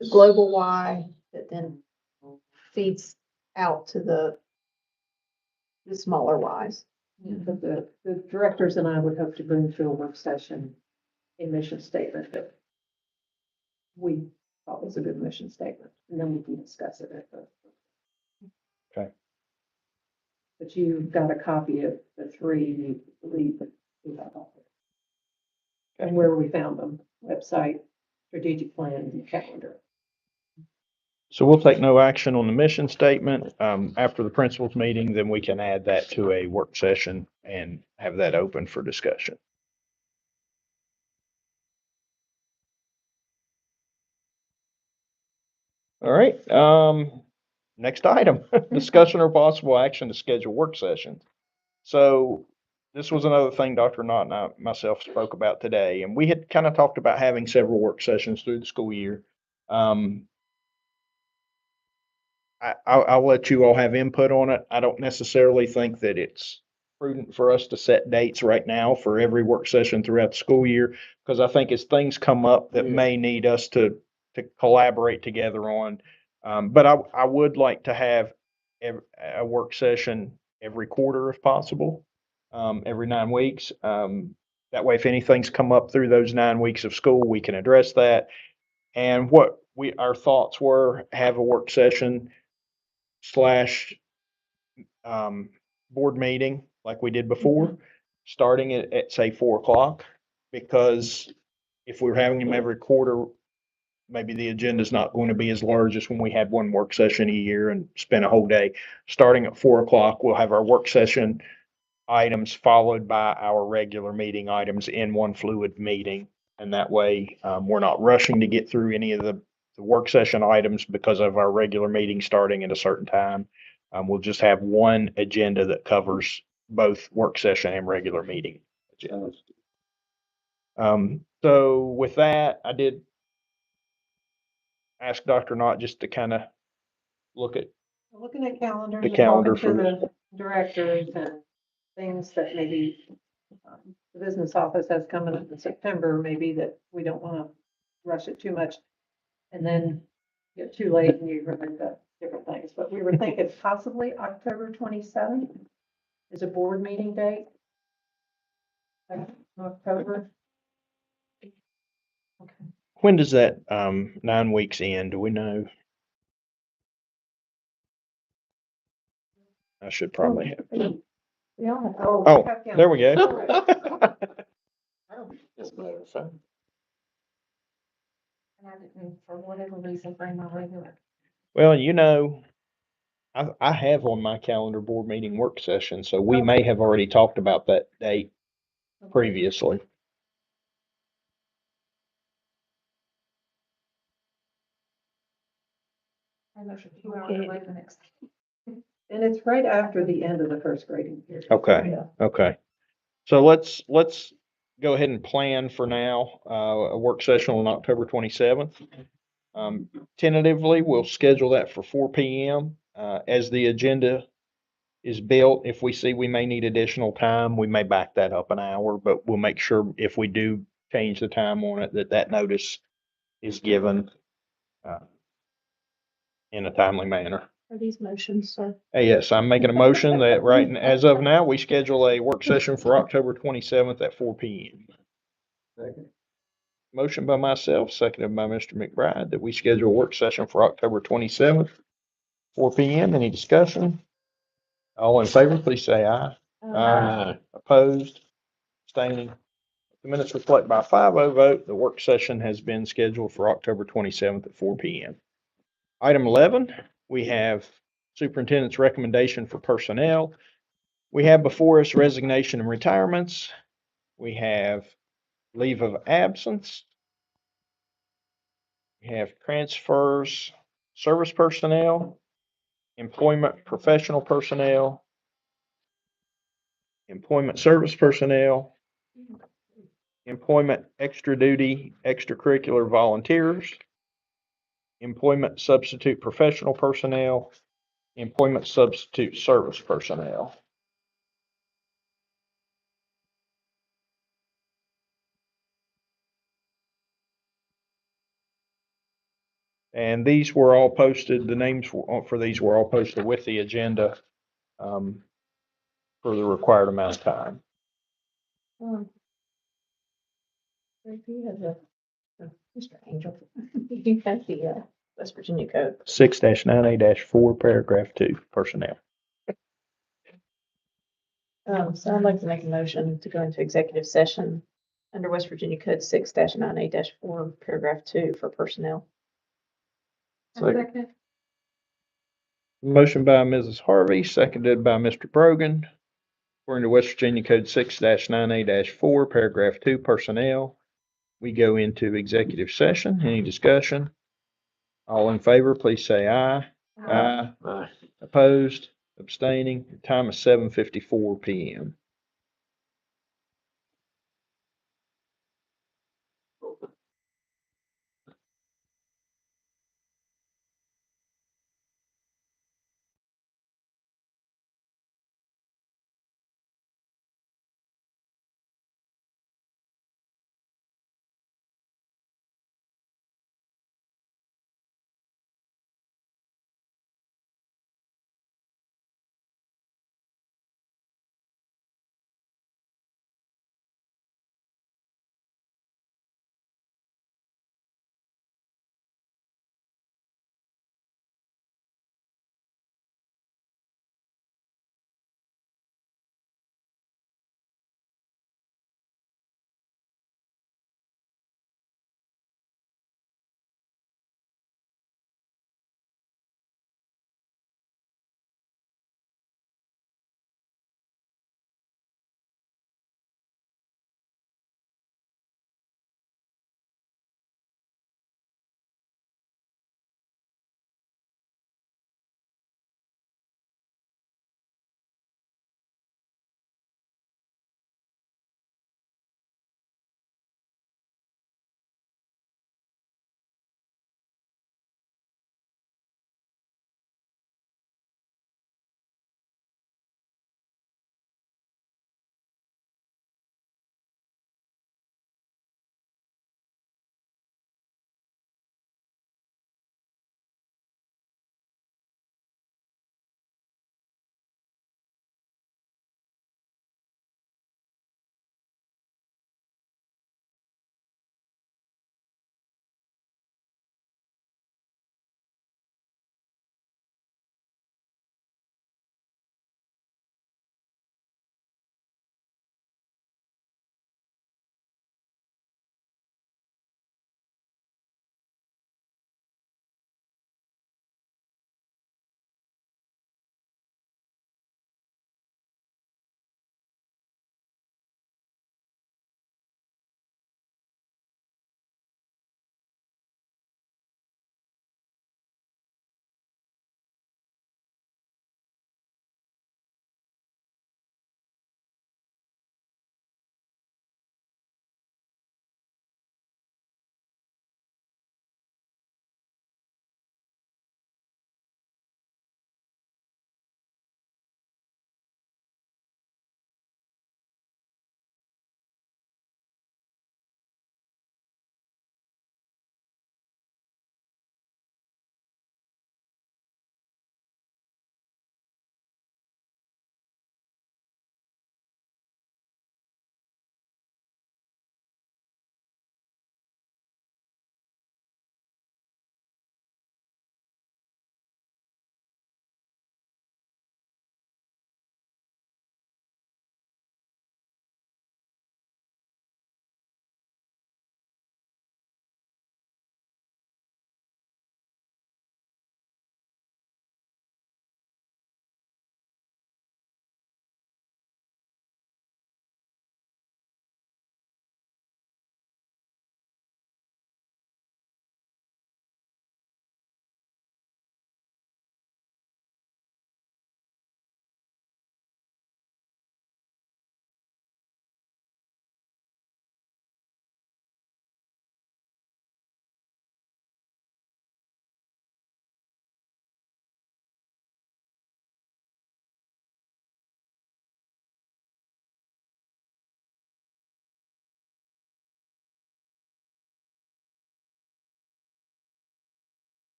the global why that then feeds out to the smaller whys. But the directors and I would hope to bring to a work session a mission statement that we thought was a good mission statement, and then we can discuss it at the. Okay. But you've got a copy of the three you believe that we got out there. And where we found them, website, strategic plan, and calendar. So we'll take no action on the mission statement. After the principals meeting, then we can add that to a work session and have that open for discussion. All right, next item, discussion or possible action to schedule work sessions. So this was another thing Dr. Knott and I myself spoke about today, and we had kind of talked about having several work sessions through the school year. I'll let you all have input on it. I don't necessarily think that it's prudent for us to set dates right now for every work session throughout the school year, because I think as things come up that may need us to collaborate together on. But I would like to have a work session every quarter if possible, every 9 weeks. That way, if anything's come up through those 9 weeks of school, we can address that. And what our thoughts were, have a work session slash board meeting like we did before, starting at say 4 o'clock. Because if we're having them every quarter, maybe the agenda's not going to be as large as when we had one work session a year and spent a whole day. Starting at 4 o'clock, we'll have our work session items followed by our regular meeting items in one fluid meeting. And that way, we're not rushing to get through any of the work session items because of our regular meeting starting at a certain time. We'll just have one agenda that covers both work session and regular meeting agendas. So with that, I did ask Dr. Knott just to kind of look at Looking at calendars. the and calendar talking for to the directors and things that maybe the business office has coming up in September, maybe that we don't want to rush it too much. And then get too late and you run into different things. But we were thinking possibly October 27th is a board meeting date. October. When does that 9 weeks end? Do we know? I should probably have. Yeah. Oh, there we go. And I didn't, for whatever reason, bring my regular. Well, I have on my calendar board meeting work session, so we may have already talked about that date previously. I'm not sure 2 hours away the next. And it's right after the end of the first grading period. Okay, okay. So let's go ahead and plan for now, a work session on October 27th. Tentatively, we'll schedule that for 4 PM. As the agenda is built, if we see we may need additional time, we may back that up an hour, but we'll make sure if we do change the time on it, that notice is given in a timely manner. Are these motions, sir? Yes, I'm making a motion that as of now, we schedule a work session for October 27th at 4 PM. Motion by myself, seconded by Mr. McBride, that we schedule a work session for October 27th, 4 PM. Any discussion? All in favor, please say aye. Aye. Opposed? Abstaining? The minutes reflect by a 5-0 vote. The work session has been scheduled for October 27th at 4 PM. Item 11, we have superintendent's recommendation for personnel. We have before us resignation and retirements. We have leave of absence. We have transfers, service personnel, employment professional personnel, employment service personnel, employment extra duty, extracurricular volunteers, employment substitute professional personnel, employment substitute service personnel. And these were all posted, the names for these were all posted with the agenda for the required amount of time. If you have Mr. Angel, you have the, West Virginia code. 6-9A-4, paragraph 2, personnel. So I'd like to make a motion to go into executive session under West Virginia Code 6-9A-4, paragraph 2 for personnel. Second. Motion by Mrs. Harvey, seconded by Mr. Brogan. According to West Virginia Code 6-9A-4, paragraph 2, personnel. We go into executive session. Any discussion? All in favor, please say aye. Aye. Opposed, abstaining. Time is 7:54 PM.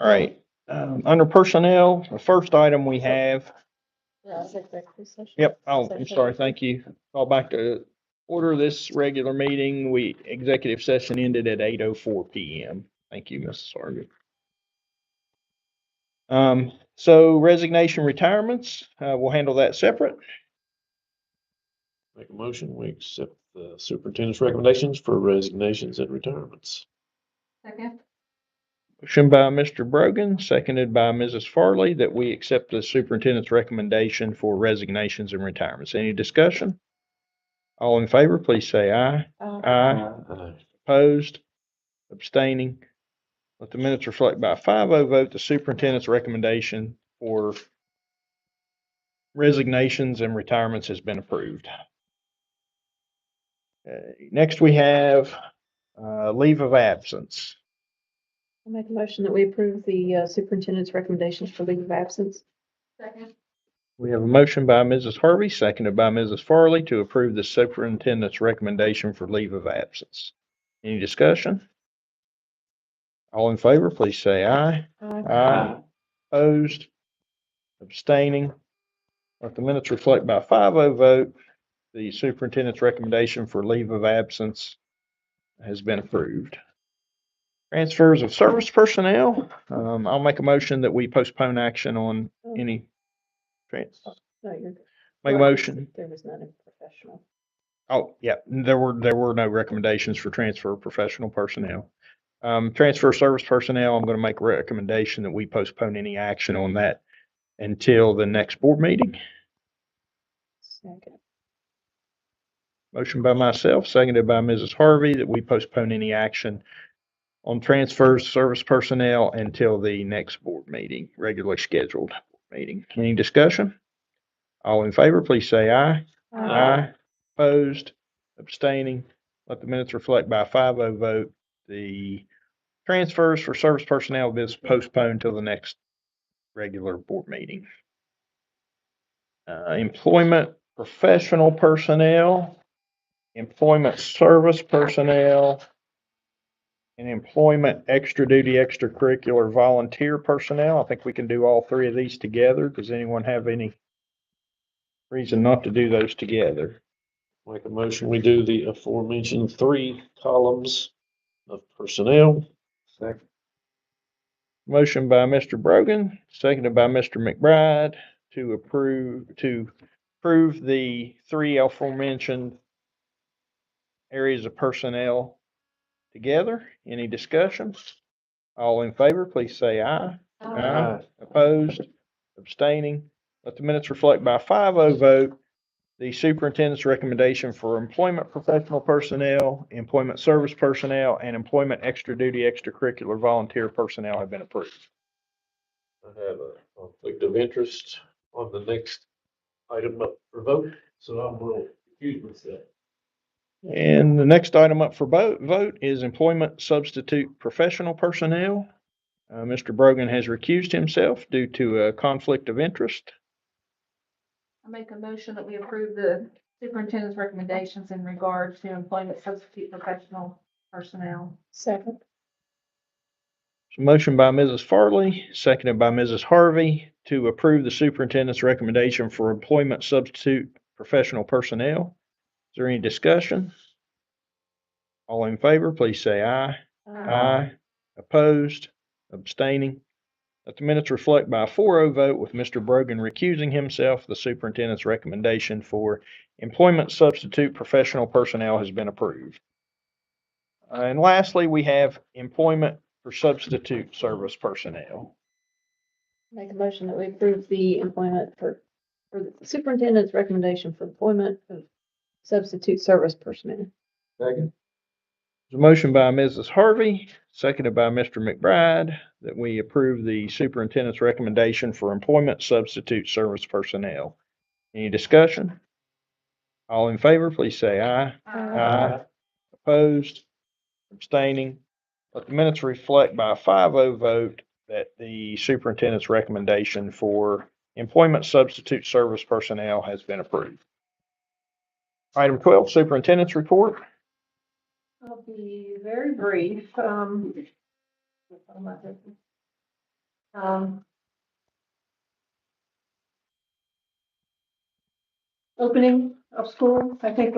All right, under personnel, the first item we have, yep, oh, I'm sorry, thank you. Call back to order this regular meeting. Executive session ended at 8:04 PM. Thank you, Mrs. Harvey. So resignation retirements, we'll handle that separate. Make a motion, we accept the superintendent's recommendations for resignations and retirements. Second. Motion by Mr. Brogan, seconded by Mrs. Farley, that we accept the superintendent's recommendation for resignations and retirements. Any discussion? All in favor, please say aye. Aye. Opposed? Abstaining? Let the minutes reflect by a 5-0 vote, the superintendent's recommendation for resignations and retirements has been approved. Okay, next we have leave of absence. I'll make a motion that we approve the superintendent's recommendations for leave of absence. Second. We have a motion by Mrs. Harvey, seconded by Mrs. Farley, to approve the superintendent's recommendation for leave of absence. Any discussion? All in favor, please say aye. Aye. Opposed? Abstaining? Let the minutes reflect by a 5-0 vote, the superintendent's recommendation for leave of absence has been approved. Transfers of service personnel. I'll make a motion that we postpone action on any transfers. No, you're good. Make a motion. There was none in professional. Oh, yeah, there were no recommendations for transfer of professional personnel. Transfer service personnel, I'm going to make a recommendation that we postpone any action on that until the next board meeting. Second. Motion by myself, seconded by Mrs. Harvey, that we postpone any action on transfers service personnel until the next board meeting, regularly scheduled meeting. Any discussion? All in favor, please say aye. Aye. Opposed? Abstaining? Let the minutes reflect by a 5-0 vote. The transfers for service personnel have been postponed till the next regular board meeting. Employment professional personnel, employment service personnel, and employment extra duty, extracurricular volunteer personnel. I think we can do all three of these together. Does anyone have any reason not to do those together? Make a motion, we do the aforementioned 3 columns of personnel. Second. Motion by Mr. Brogan, seconded by Mr. McBride to approve the 3 aforementioned areas of personnel together. Any discussion? All in favor, please say aye. Aye. Opposed? Abstaining? Let the minutes reflect by a 5-0 vote. The superintendent's recommendation for employment professional personnel, employment service personnel, and employment extra duty, extracurricular volunteer personnel have been approved. I have a conflict of interest on the next item up for vote, so I will recuse myself. And the next item up for vote is employment substitute professional personnel. Mr. Brogan has recused himself due to a conflict of interest. I make a motion that we approve the superintendent's recommendations in regard to employment substitute professional personnel. Second. Motion by Mrs. Farley, seconded by Mrs. Harvey, to approve the superintendent's recommendation for employment substitute professional personnel. Is there any discussion? All in favor, please say aye. Aye. Opposed? Abstaining? Let the minutes reflect by a 4-0 vote, with Mr. Brogan recusing himself. The superintendent's recommendation for employment substitute professional personnel has been approved. And lastly, we have employment for substitute service personnel. Make a motion that we approve the employment for the superintendent's recommendation for employment of substitute service personnel. Second. There's a motion by Mrs. Harvey, seconded by Mr. McBride, that we approve the superintendent's recommendation for employment substitute service personnel. Any discussion? All in favor, please say aye. Aye. Opposed? Abstaining? Let the minutes reflect by a 5-0 vote that the superintendent's recommendation for employment substitute service personnel has been approved. Item 12, superintendent's report. I'll be very brief. Opening of school, I think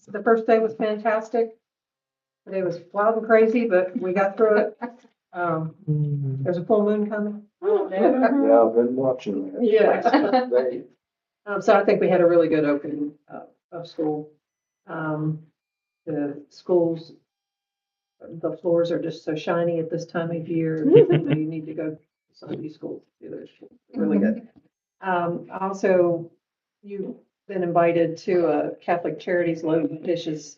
the first day was fantastic. The day was wild and crazy, but we got through it. There's a full moon coming. Yeah, I've been watching that. Yeah. They- So I think we had a really good opening of school. The schools, the floors are just so shiny at this time of year. You need to go to some of these schools. They're really good. Also, you've been invited to a Catholic Charities Loaves Dishes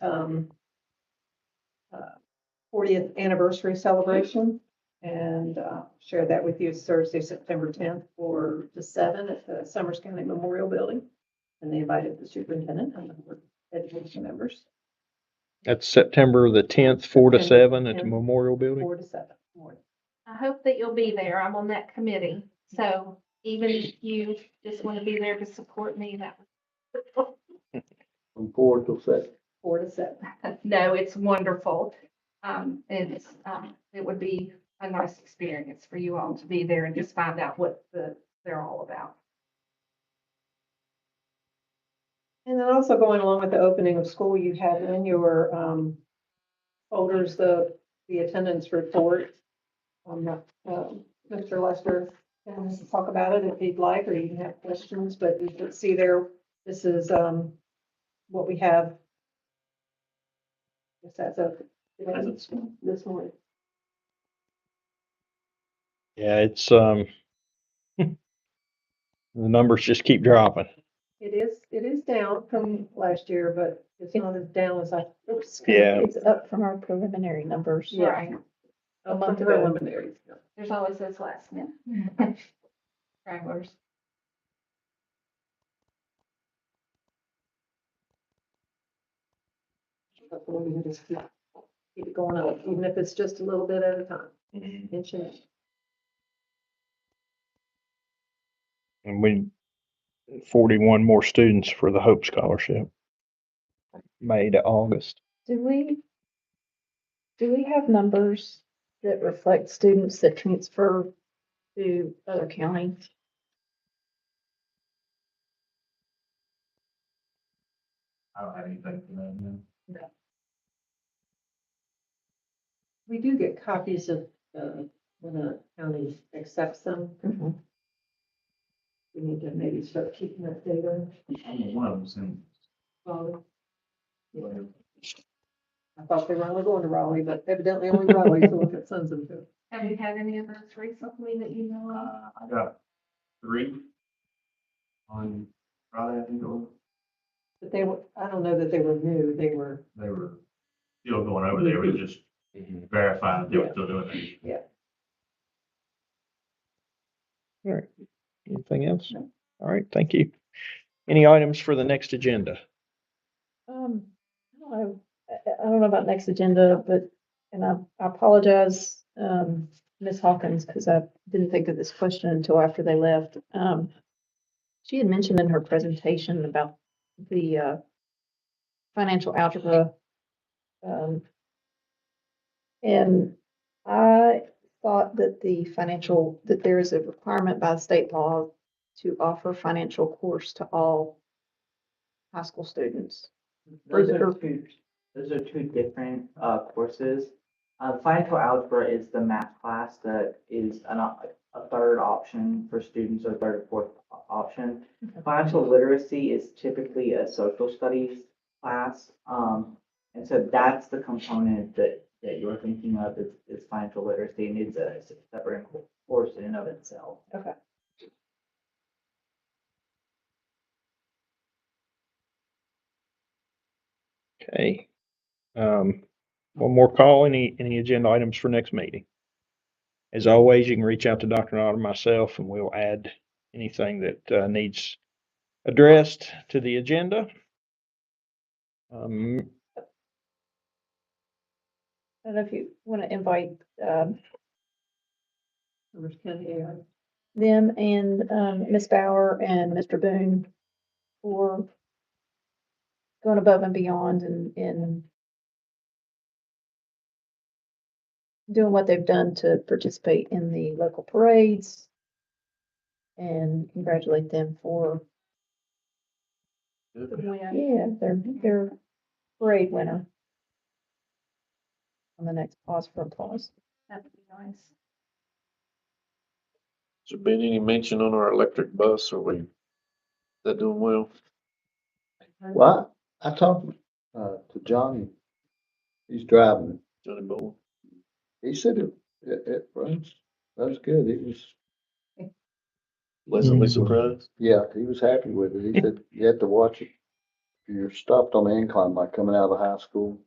40th anniversary celebration. And share that with you. It's Thursday, September 10th, 4 to 7 at the Summers County Memorial Building. And they invited the superintendent and the board education members. That's September the 10th, 4 to September 7 at the 10th, Memorial Building. 4 to 7 morning. I hope that you'll be there. I'm on that committee. So even if you just want to be there to support me, that From 4 till 7. 4 to 7. no, it's wonderful. It's, it would be a nice experience for you all to be there and just find out what they're all about. And then also going along with the opening of school, you have in your folders the attendance report. Mr. Lester can talk about it if he'd like, or you can have questions, but you can see there, this is what we have. Guess that's this morning. Yeah, it's, the numbers just keep dropping. It is down from last year, but it's not as down as I. Yeah. It's up from our preliminary numbers. Yeah. Right. A month ago. Preliminaries. There's always those last minute stragglers. Hopefully we can just keep it going up, even if it's just a little bit at a time. Inch and inch. And we, 41 more students for the Hope Scholarship. May to August. Do we have numbers that reflect students that transfer to other counties? I don't have anything for that, no. We do get copies of, when a county accepts them. We need to maybe start keeping that data. One of them's in. Raleigh. I thought they were only going to Raleigh, but evidently only Raleigh, so look at sends them to. Have you had any of those recently that you know of? I got 3 on Friday, I think it was. But they were, I don't know that they were new, they were. They were still going over there, we were just verifying that they were still doing it. Yeah. All right. Anything else? All right, thank you. Any items for the next agenda? I don't know about next agenda, but, and I apologize, Ms. Hawkins, because I didn't think of this question until after they left. She had mentioned in her presentation about the financial algebra. And I thought that that there is a requirement by state law to offer financial course to all high school students. Those are two different courses. Financial algebra is the math class that is a third option for students, or third or fourth option. Financial literacy is typically a social studies class. And so that's the component that you're thinking of is financial literacy, and it's a separate course in and of itself. Okay. Okay. One more call, any agenda items for next meeting? As always, you can reach out to Dr. Nod or myself, and we'll add anything that needs addressed to the agenda. I don't know if you want to invite them and Ms. Bauer and Mr. Boone for going above and beyond in doing what they've done to participate in the local parades. And congratulate them for, yeah, their parade winner. On the next pause for applause. That would be nice. Has there been any mention on our electric bus? Are we, that doing well? Well, I talked, to Johnny. He's driving it. Johnny Boy? He said it runs good. He was, Pleasantly surprised? yeah, he was happy with it. He said you have to watch it. You're stopped on the incline, like coming out of high school.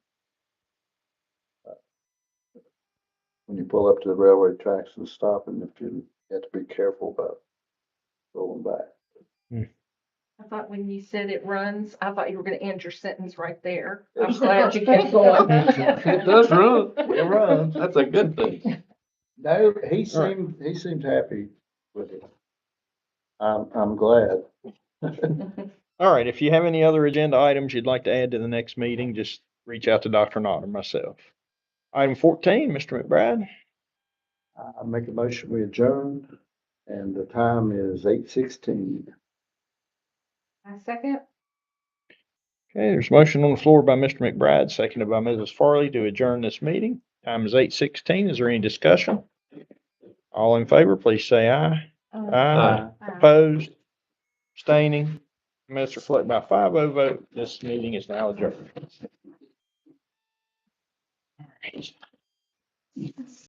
When you pull up to the railroad tracks and stop, and if you have to be careful about rolling back. I thought when you said it runs, I thought you were gonna end your sentence right there. I'm glad you kept going. It does run. It runs. That's a good thing. No, he seemed happy with it. I'm glad. All right, if you have any other agenda items you'd like to add to the next meeting, just reach out to Dr. Knott or myself. Item 14, Mr. McBride. I make a motion, we adjourn, and the time is 8:16. I second. Okay, there's a motion on the floor by Mr. McBride, seconded by Mrs. Farley to adjourn this meeting. Time is 8:16. Is there any discussion? All in favor, please say aye. Aye. Opposed? Abstaining? Minutes reflect by 5-0 vote. This meeting is now adjourned. All right.